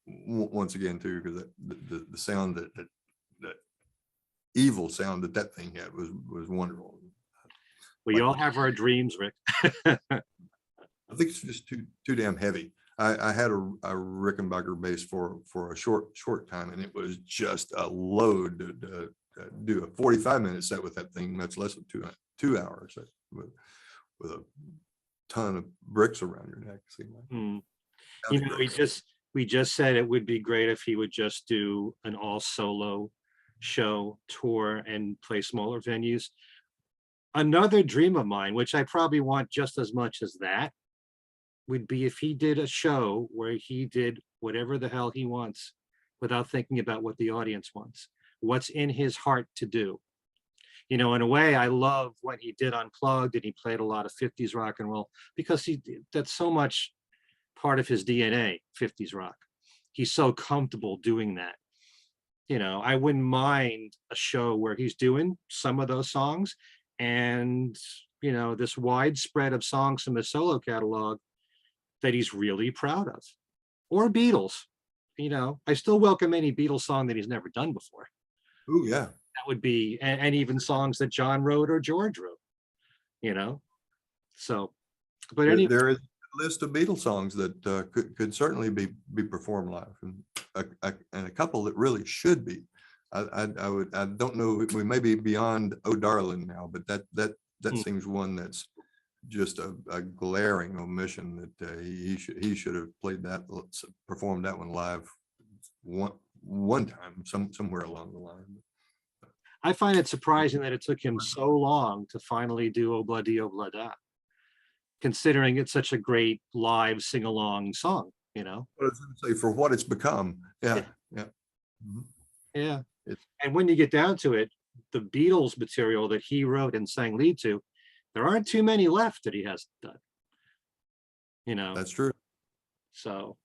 once again too, because the sound that evil sound that thing had was wonderful. We all have our dreams, Rick. I think it's just too damn heavy. I had a Rickenbacker bass for a short time, and it was just a load to do a 45-minute set with that thing, much less than 2 hours with a ton of bricks around your neck. You know, we just said it would be great if he would just do an all solo show tour and play smaller venues. Another dream of mine, which I probably want just as much as that, would be if he did a show where he did whatever the hell he wants without thinking about what the audience wants, what's in his heart to do. You know, in a way, I love when he did Unplugged and he played a lot of 50s rock and roll, because that's so much part of his DNA, 50s rock. He's so comfortable doing that. You know, I wouldn't mind a show where he's doing some of those songs, and, you know, this widespread of songs from his solo catalog that he's really proud of. Or Beatles. You know, I still welcome any Beatles song that he's never done before. Oh yeah. That would be, and even songs that John wrote or George wrote, you know? So, but anyway, There is a list of Beatles songs that could certainly be performed live, and a couple that really should be. I don't know, we may be beyond "Oh Darling" now, but that seems one that's just a glaring omission that he should have played that, performed that one live one time somewhere along the line. I find it surprising that it took him so long to finally do "Obladi Oblada," considering it's such a great live sing-along song, you know? What I was going to say, for what it's become. Yeah. Yeah. Mhm. Yeah. It's- And when you get down to it, the Beatles material that he wrote and sang lead to, there aren't too many left that he hasn't done, you know? That's true. So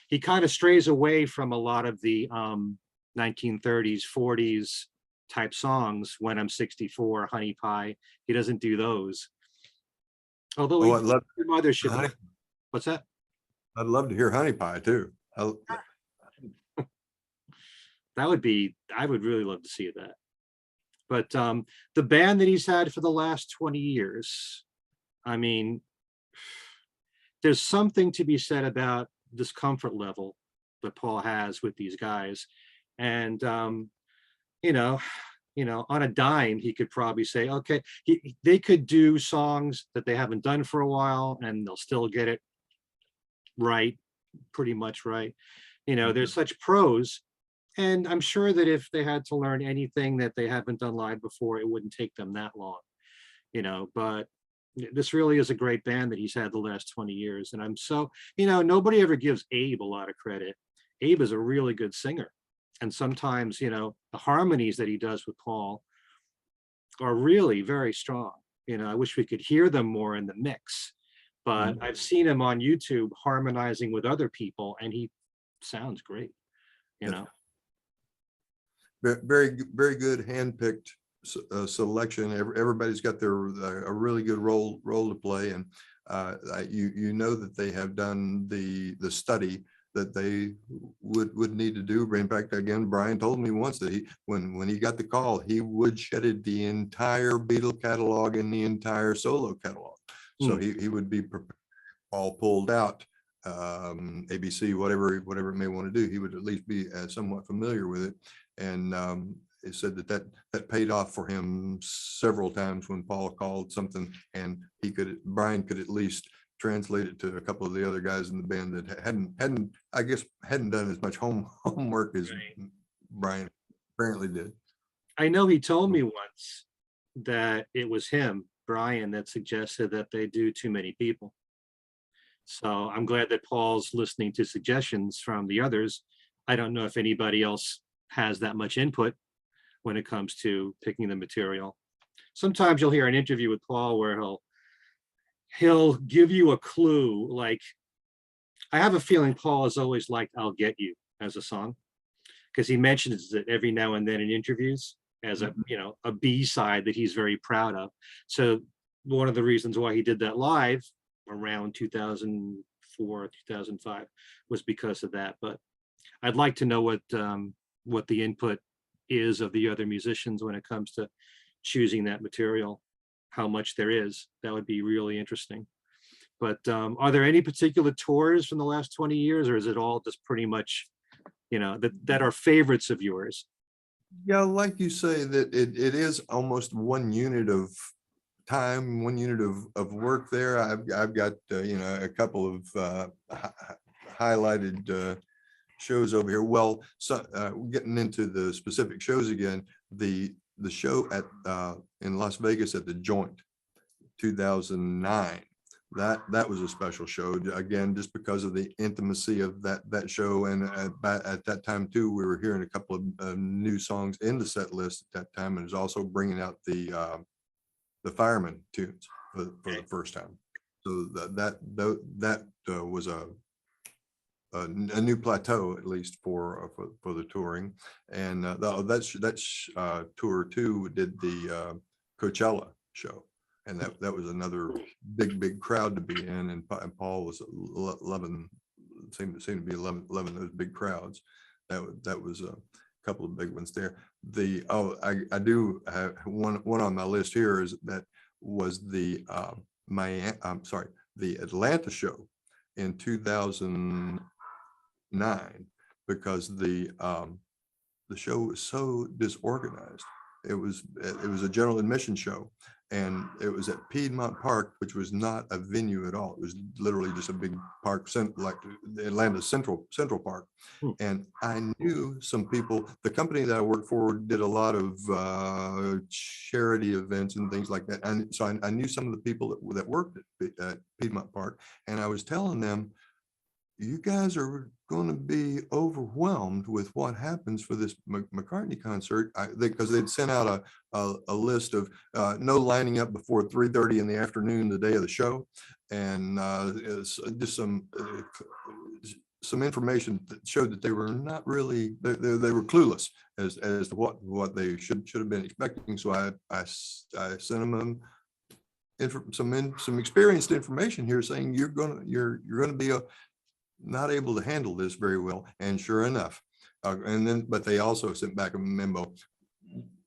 he kind of strays away from a lot of the 1930s, 40s type songs. "When I'm 64," "Honey Pie," he doesn't do those. Although Oh, Mothership. What's that? I'd love to hear "Honey Pie" too. That would be, I would really love to see that. But the band that he's had for the last 20 years, I mean, there's something to be said about this comfort level that Paul has with these guys. And you know, on a dime, he could probably say, okay, they could do songs that they haven't done for a while and they'll still get it right, pretty much right. There's such pros. And I'm sure that if they had to learn anything that they haven't done live before, it wouldn't take them that long, but this really is a great band that he's had the last 20 years. And I'm so, nobody ever gives Abe a lot of credit. Abe is a really good singer. And sometimes, the harmonies that he does with Paul are really very strong. I wish we could hear them more in the mix, but I've seen him on YouTube harmonizing with other people and he sounds great, Very, very good handpicked selection. Everybody's got a really good role to play, and that they have done the study that they would need to do. In fact, again, Brian told me once that when he got the call, he woodshedded the entire Beatle catalog and the entire solo catalog. So he would be all pulled out. ABC, whatever it may want to do, he would at least be somewhat familiar with it. And he said that paid off for him several times when Paul called something, and Brian could at least translate it to a couple of the other guys in the band that hadn't done as much homework as Brian apparently did. I know he told me once that it was him, Brian, that suggested that they do Too Many People. So I'm glad that Paul's listening to suggestions from the others. I don't know if anybody else has that much input when it comes to picking the material. Sometimes you'll hear an interview with Paul where he'll give you a clue. Like, I have a feeling Paul has always liked "I'll Get You" as a song, because he mentions it every now and then in interviews as a B-side that he's very proud of. So one of the reasons why he did that live around 2004, 2005 was because of that. But I'd like to know what the input is of the other musicians when it comes to choosing that material, how much there is. That would be really interesting. But are there any particular tours from the last 20 years, or is it all just pretty much, that are favorites of yours? Yeah, like you say, that it is almost one unit of time, one unit of work there. I've got a couple of highlighted shows over here. Well, so getting into the specific shows again, the show at in Las Vegas at the Joint, 2009. That was a special show again, just because of the intimacy of that show. And at that time too, we were hearing a couple of new songs in the set list at that time, and was also bringing out the Fireman tunes for the first time. So that was a new plateau, at least for the touring. And that tour too did the Coachella show, and that was another big crowd to be in. And Paul was seemed to be loving those big crowds. That was couple of big ones there. I do have one on my list here is that was the the Atlanta show in 2009, because the show was so disorganized. It was a general admission show, and it was at Piedmont Park, which was not a venue at all. It was literally just a big park, like Atlanta Central Park. And I knew some people. The company that I worked for did a lot of charity events and things like that, and so I knew some of the people that worked at Piedmont Park, and I was telling them, you guys are going to be overwhelmed with what happens for this McCartney concert, because they'd sent out a list of no lining up before 3:30 in the afternoon the day of the show, and just some information that showed that they were not really, they were clueless as to what they should have been expecting. So I sent them some experienced information here saying you're gonna be not able to handle this very well. And sure enough, but they also sent back a memo.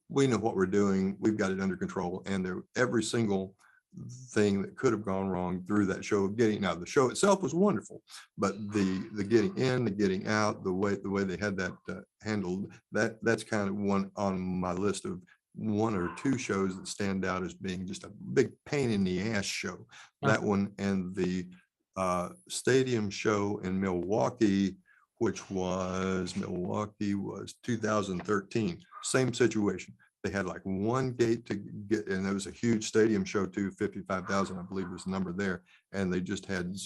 We know what we're doing. We've got it under control. And every single thing that could have gone wrong through that show, the show itself was wonderful, but the getting in, the getting out, the way they had that handled, that's kind of one on my list of one or two shows that stand out as being just a big pain in the ass show. That one, and the stadium show in Milwaukee, which was 2013. Same situation. They had like one gate to get, and it was a huge stadium show too, 55,000, I believe was the number there. And they just had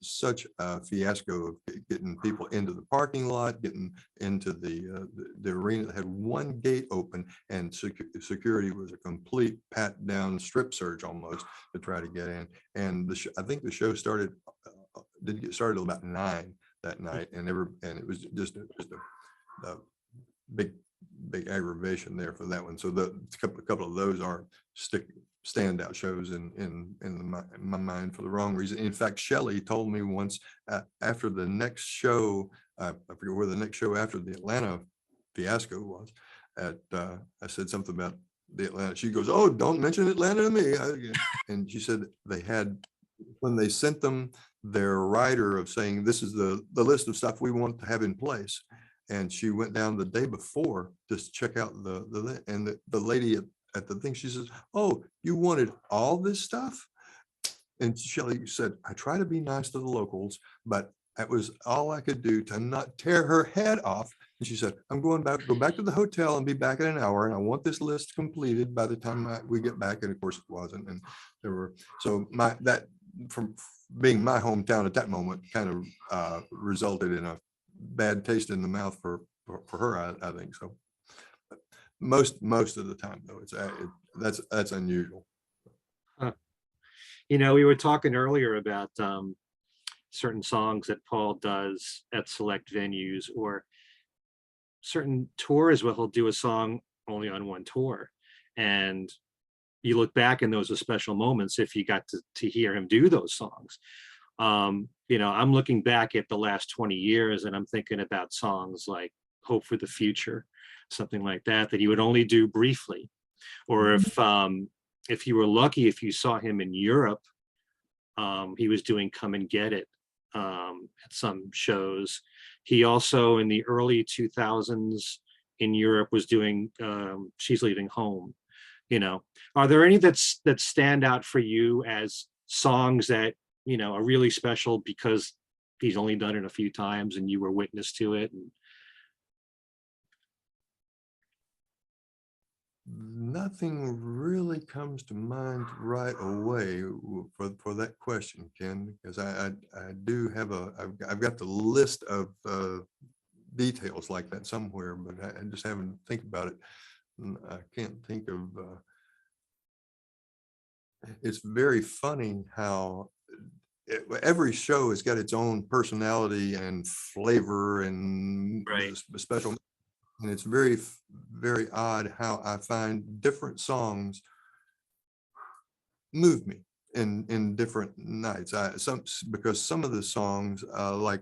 such a fiasco of getting people into the parking lot, getting into the arena. They had one gate open, and security was a complete pat down strip search almost to try to get in. And I think the show didn't get started till about 9 that night, and it was just a big aggravation there for that one. So a couple of those are standout shows in my mind for the wrong reason. In fact, Shelley told me once after the next show, I forget where the next show after the Atlanta fiasco was at, I said something about the Atlanta. She goes, "Oh, don't mention Atlanta to me." And she said they had, when they sent them their rider of saying, this is the list of stuff we want to have in place. And she went down the day before just to check out the lady at the thing, she says, "Oh, you wanted all this stuff?" And Shelley said, "I try to be nice to the locals, but that was all I could do to not tear her head off." And she said, "Go back to the hotel and be back in an hour. And I want this list completed by the time we get back." And of course it wasn't. And there were, so that from being my hometown at that moment kind of resulted in a bad taste in the mouth for her, I think. So but most of the time though, that's unusual. We were talking earlier about certain songs that Paul does at select venues, or certain tours where he'll do a song only on one tour, and you look back and those are special moments if you got to hear him do those songs. I'm looking back at the last 20 years and I'm thinking about songs like Hope for the Future, something like that he would only do briefly. Or if you were lucky, if you saw him in Europe, he was doing Come and Get It at some shows. He also in the early 2000s in Europe was doing She's Leaving Home. Are there any that stand out for you as songs that are really special because he's only done it a few times and you were witness to it? Nothing really comes to mind right away for that question, Ken, because I do have I've got the list of details like that somewhere, but I just haven't think about it. I can't think of. It's very funny how every show has got its own personality and flavor and special. And it's very, very odd how I find different songs move me in different nights. Because some of the songs, I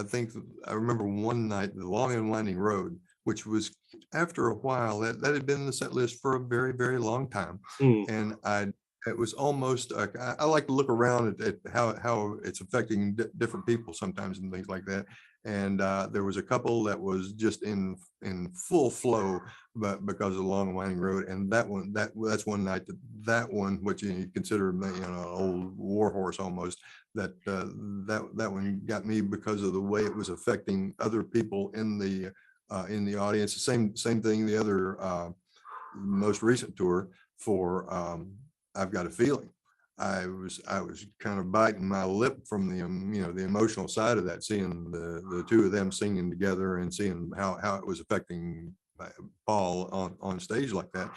think I remember one night, The Long and Winding Road which was after a while that had been in the set list for a very, very long time. Mm. And it was almost, I like to look around at how it's affecting different people sometimes and things like that. And there was a couple that was just in full flow, but because of the long winding road. And that's one night that one, which you consider, an old war horse almost, that one got me because of the way it was affecting other people in the audience. Same thing, the other most recent tour for I've Got a Feeling. I was kind of biting my lip from the the emotional side of that, seeing the two of them singing together and seeing how it was affecting Paul on stage like that.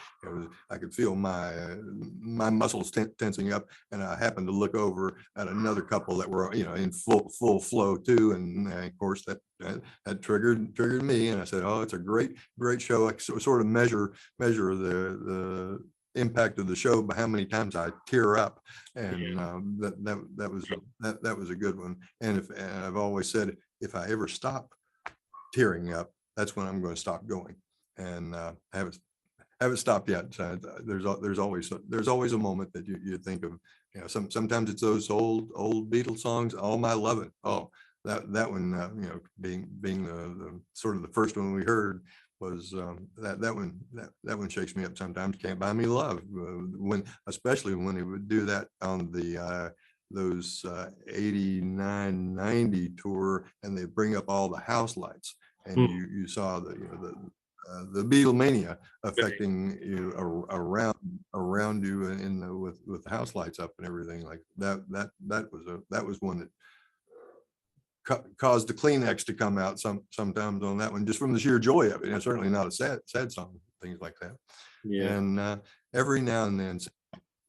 I could feel my muscles tensing up, and I happened to look over at another couple that were in full flow too, and of course that triggered me, and I said, oh, it's a great show. I sort of measure the impact of the show by how many times I tear up, and that was a good one. And I've always said, if I ever stop tearing up, that's when I'm going to stop going, and I haven't stopped yet. So there's always a moment that you think of. Sometimes it's those old Beatles songs, All My Lovin'. Oh, that one, being the sort of the first one we heard, was that one shakes me up sometimes. Can't Buy Me Love, especially when he would do that on the those 89, 90 tour, and they bring up all the house lights, and you saw the Beatlemania affecting you around you with the house lights up and everything like that. That was one that caused the Kleenex to come out sometimes on that one, just from the sheer joy of it. It's certainly not a sad song, things like that. Yeah. And every now and then,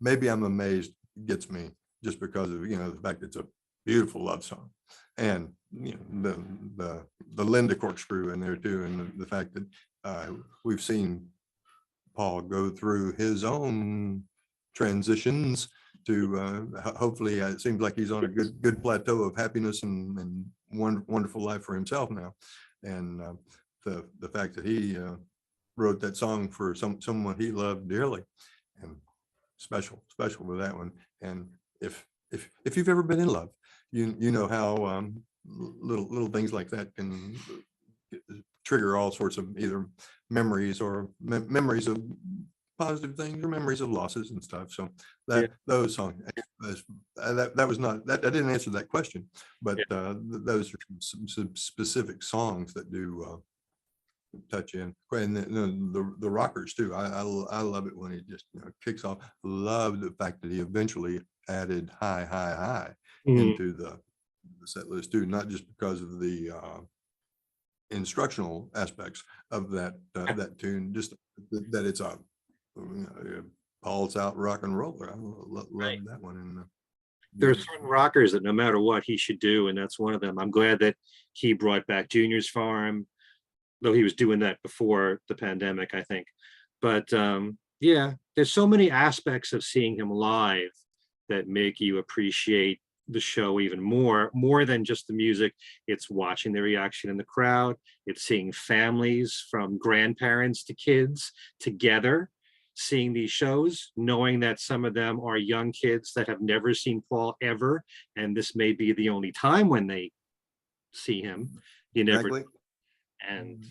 maybe I'm amazed, gets me, just because of the fact it's a beautiful love song, and the Linda corkscrew in there too, and the fact that we've seen Paul go through his own transitions to hopefully it seems like he's on a good plateau of happiness and wonderful life for himself now. And the fact that he wrote that song for someone he loved dearly, and special with that one. And if you've ever been in love, you know how little things like that can trigger all sorts of either memories or memories of positive things or memories of losses and stuff. So those songs, that was not that I didn't answer that question, but those are some specific songs that do touch in. And the rockers too. I love it when he just kicks off. Love the fact that he eventually added high into the set list too, not just because of the instructional aspects of that tune, just that it's a Paul's out rock and roller. I love that one. And there are certain rockers that no matter what he should do, and that's one of them. I'm glad that he brought back Junior's Farm, though he was doing that before the pandemic, I think. But there's so many aspects of seeing him live that make you appreciate the show even more than just the music. It's watching the reaction in the crowd. It's seeing families from grandparents to kids together, seeing these shows, knowing that some of them are young kids that have never seen Paul ever, and this may be the only time when they see him. You never. Exactly. And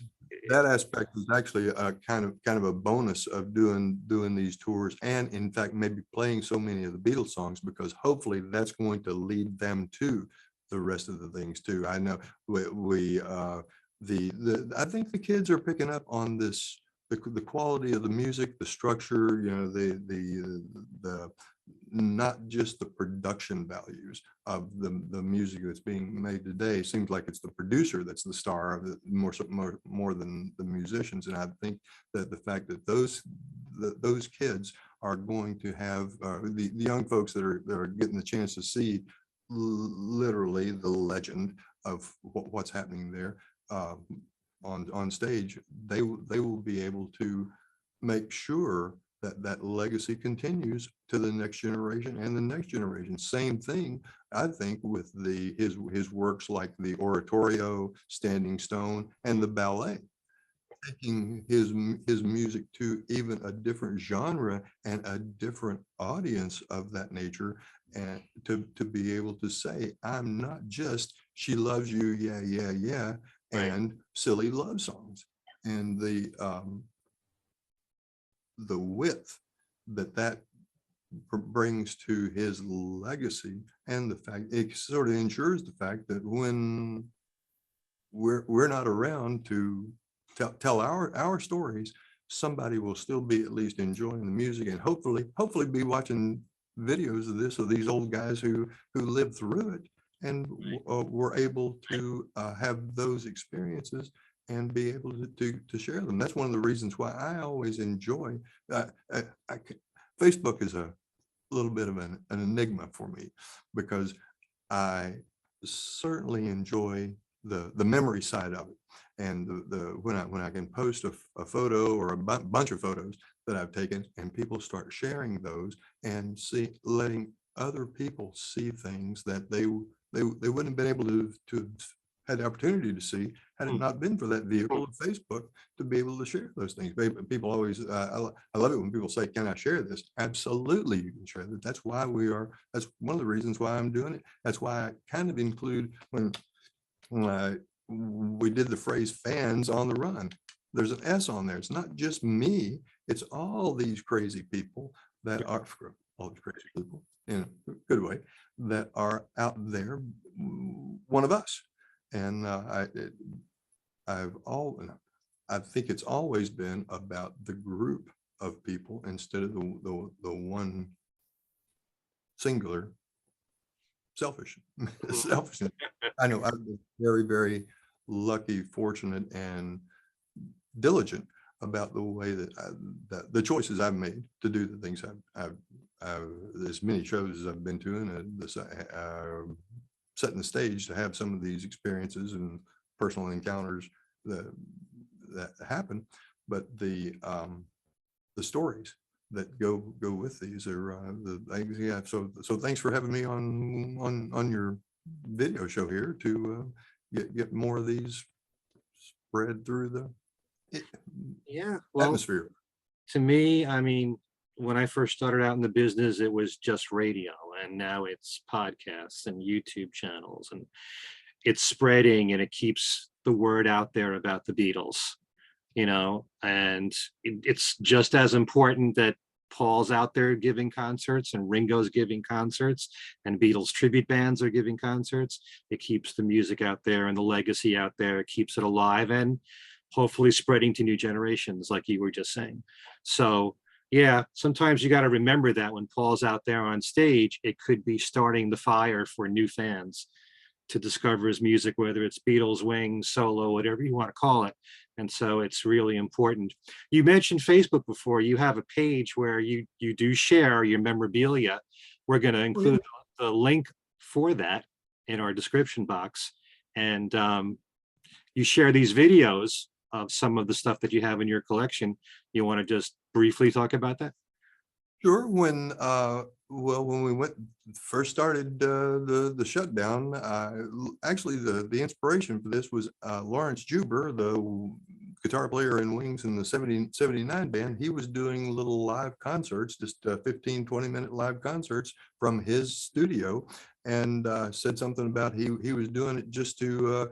that aspect is actually a kind of a bonus of doing these tours, and in fact maybe playing so many of the Beatles songs, because hopefully that's going to lead them to the rest of the things too. I know I think the kids are picking up on this, the quality of the music, the structure, the not just the production values of the music that's being made today. Seems like it's the producer that's the star of it more than the musicians. And I think that the fact that those kids are going to have the young folks that are getting the chance to see literally the legend of what's happening there on stage, they will be able to make sure that legacy continues to the next generation and the next generation. Same thing, I think, with his works like the oratorio, Standing Stone, and the ballet. taking his music to even a different genre and a different audience of that nature, and to be able to say, I'm not just She Loves You, yeah, yeah, yeah, Right. and silly love songs. And the width that brings to his legacy, and the fact it sort of ensures the fact that when we're not around to tell our stories, somebody will still be at least enjoying the music, and hopefully be watching videos of this, of these old guys who lived through it and were able to have those experiences and be able to share them. That's one of the reasons why I always enjoy I, I, Facebook is a little bit of an enigma for me, because I certainly enjoy the memory side of it, and when I can post a photo or a bunch of photos that I've taken, and people start sharing those and letting other people see things that they wouldn't have been able to had the opportunity to see had it not been for that vehicle of Facebook to be able to share those things. People always, I love it when people say, can I share this? Absolutely, you can share that. That's why that's one of the reasons why I'm doing it. That's why I kind of include when we did the phrase fans on the run. There's an S on there. It's not just me. It's all these crazy people that are, all these crazy people in a good way, that are out there, one of us. And I think it's always been about the group of people instead of the one singular selfish selfishness. I know I've been very, very lucky, fortunate, and diligent about the way that the choices I've made to do the things I've as many shows as I've been to, and setting the stage to have some of these experiences and personal encounters that happen. But the stories that go with these are the things. Yeah. So thanks for having me on your video show here to get more of these spread through the Yeah. Well, atmosphere. to me, I mean, when I first started out in the business, it was just radio, and now it's podcasts and YouTube channels, and it's spreading, and it keeps the word out there about the Beatles, and it's just as important that Paul's out there giving concerts and Ringo's giving concerts and Beatles tribute bands are giving concerts. It keeps the music out there and the legacy out there. It keeps it alive and hopefully spreading to new generations, like you were just saying. So yeah, sometimes you got to remember that when Paul's out there on stage, it could be starting the fire for new fans to discover his music, whether it's Beatles, Wings, solo, whatever you want to call it. And so it's really important. You mentioned Facebook before. You have a page where you do share your memorabilia. We're going to include the link for that in our description box. And you share these videos of some of the stuff that you have in your collection. You want to just briefly talk about that? Sure. When we first started the shutdown, actually the inspiration for this was Lawrence Juber, the guitar player in Wings in the 79 band. He was doing little live concerts, just 15-20 minute live concerts from his studio, and said something about he was doing it just to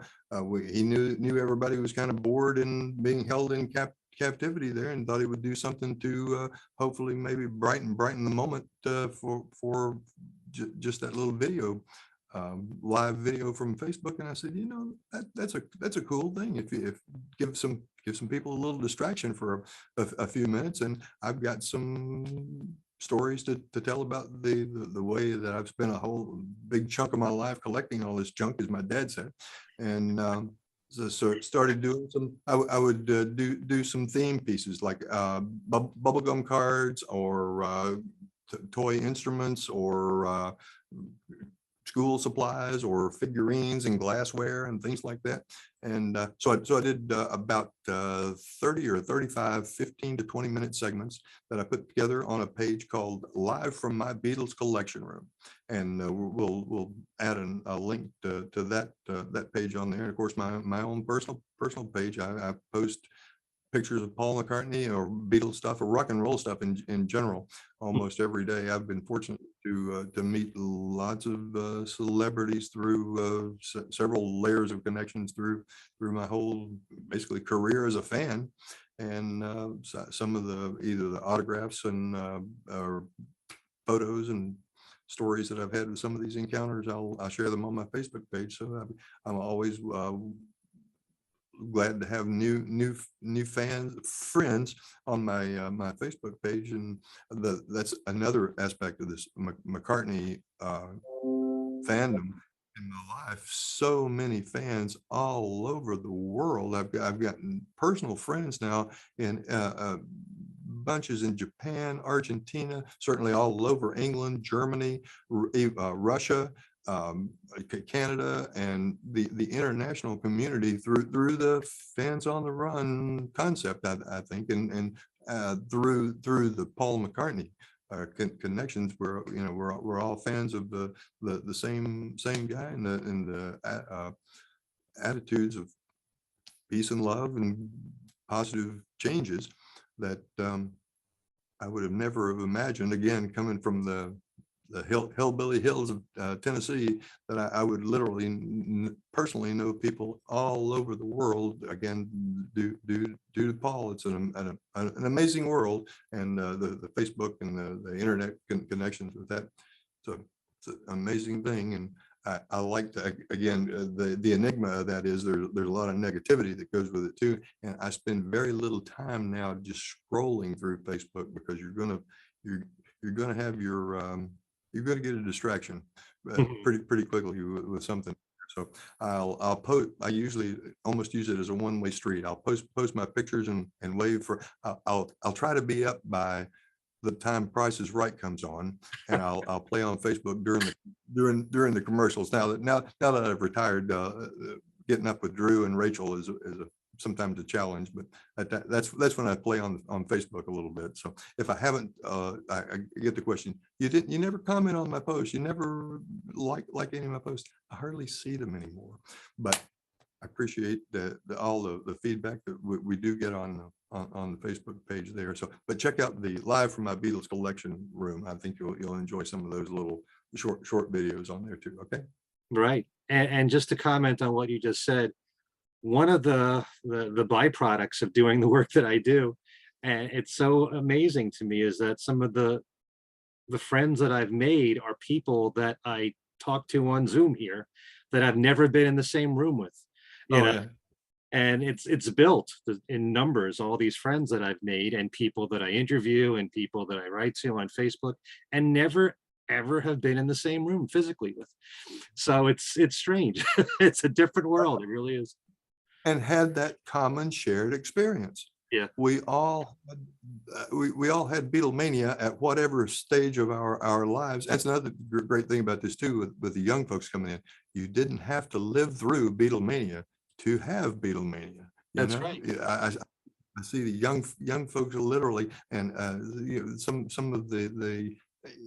he knew everybody was kind of bored and being held in captivity there, and thought he would do something to hopefully maybe brighten the moment for just that little video, live video from Facebook. And I said, that's a cool thing. If give some people a little distraction for a few minutes. And I've got some stories to tell about the way that I've spent a whole big chunk of my life collecting all this junk, as my dad said. And so it started doing some, I would do some theme pieces like bubblegum cards, or toy instruments, or school supplies, or figurines and glassware and things like that. And so I did about 30 or 35 15-20 minute segments that I put together on a page called Live from My Beatles Collection Room. And we'll add a link to that page on there. And of course, my own personal page. I post pictures of Paul McCartney or Beatles stuff or rock and roll stuff in general almost every day. I've been fortunate to meet lots of celebrities through several layers of connections through my whole basically career as a fan, and some of the either the autographs and or photos and stories that I've had with some of these encounters, I'll share them on my Facebook page. So I'm always glad to have new friends on my my Facebook page, and that's another aspect of this McCartney fandom in my life. So many fans all over the world. I've gotten personal friends now in bunches in Japan, Argentina, certainly all over England, Germany, Russia, Canada, and the international community through the fans on the run concept, I think, and through the Paul McCartney connections, where we're all fans of the same guy, and the attitudes of peace and love and positive changes that I would have never have imagined, again, coming from the hillbilly hills of Tennessee, that I would literally personally know people all over the world, again, due to Paul. It's an amazing world, and the Facebook and the internet connections with that. So it's an amazing thing. And I like to, again, the enigma of that is there's a lot of negativity that goes with it too. And I spend very little time now just scrolling through Facebook, because you're gonna have your you're going to get a distraction pretty quickly with something. So I'll post. I usually almost use it as a one-way street. I'll post my pictures and wave for. I'll try to be up by the time Price is Right comes on, and I'll play on Facebook during the commercials. Now that I've retired, getting up with Drew and Rachel is sometimes a challenge, but that's when I play on Facebook a little bit. So if I haven't, I get the question, you never comment on my posts, you never like any of my posts. I hardly see them anymore, but I appreciate all the feedback that we do get on the Facebook page there. So, but check out the Live from My Beatles Collection room. I think you'll enjoy some of those little short videos on there too. Okay. Right. And just to comment on what you just said, one of the byproducts of doing the work that I do, and it's so amazing to me, is that some of the friends that I've made are people that I talk to on Zoom here that I've never been in the same room with, you know. Yeah. And it's built in numbers, all these friends that I've made, and people that I interview, and people that I write to on Facebook, and never ever have been in the same room physically with. So it's strange. It's a different world. It really is. And had that common shared experience. Yeah. We all had Beatlemania at whatever stage of our lives. That's another great thing about this too, with the young folks coming in. You didn't have to live through Beatlemania to have Beatlemania. That's right. I see the young folks literally, and some of the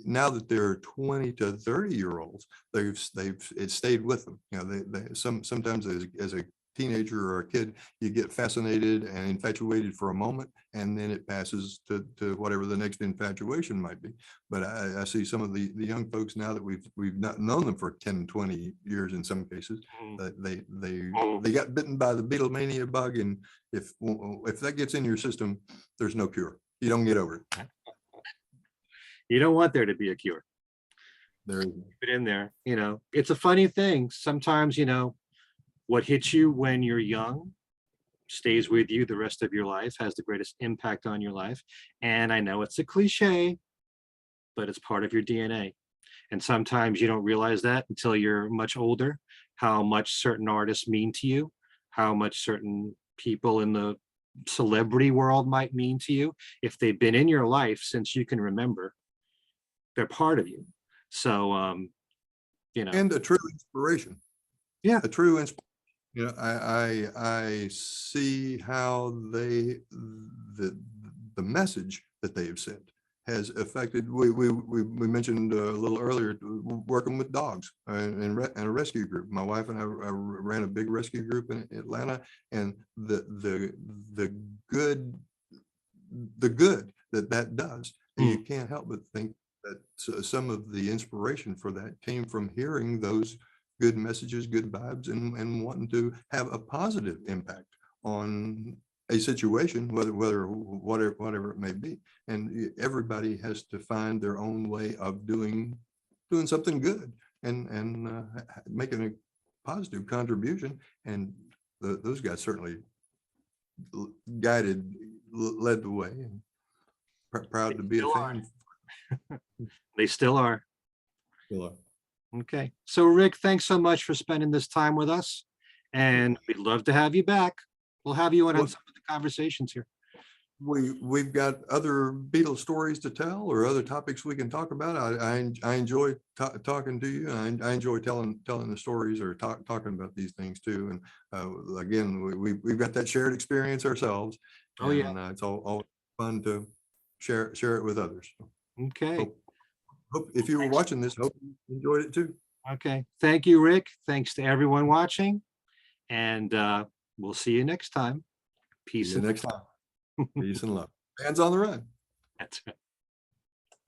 now that they're 20 to 30-year-olds, it stayed with them. They sometimes as a teenager or a kid, you get fascinated and infatuated for a moment, and then it passes to whatever the next infatuation might be. But I see some of the young folks now that we've not known them for 10, 20 years in some cases, that they got bitten by the Beatlemania bug, and if that gets in your system, there's no cure. You don't get over it. You don't want there to be a cure. There is. Keep it in there. It's a funny thing. Sometimes, what hits you when you're young stays with you the rest of your life, has the greatest impact on your life. And I know it's a cliche, but it's part of your DNA. And sometimes you don't realize that until you're much older, how much certain artists mean to you, how much certain people in the celebrity world might mean to you. If they've been in your life since you can remember, they're part of you. So, And a true inspiration. Yeah. A true inspiration. I see how the message that they have sent has affected, we mentioned a little earlier, working with dogs and a rescue group. My wife and I ran a big rescue group in Atlanta, and the good that does. And you can't help but think that some of the inspiration for that came from hearing those good messages, good vibes, and wanting to have a positive impact on a situation, whatever it may be. And everybody has to find their own way of doing something good and making a positive contribution. And those guys certainly led the way, and proud to be a fan. They still are. Still are. Okay. So Rick, thanks so much for spending this time with us. And we'd love to have you back. We'll have you on some of the conversations here. We've got other Beatles stories to tell, or other topics we can talk about. I enjoy talking to you, and I enjoy telling the stories, or talking about these things too. And again, we've got that shared experience ourselves. Oh yeah. And it's all fun to share it with others. Okay. Hope if you were watching this, hope you enjoyed it too. Okay. Thank you, Rick. Thanks to everyone watching. And we'll see you next time. Peace. See you next time. Peace and love. Fans on the Run. That's right.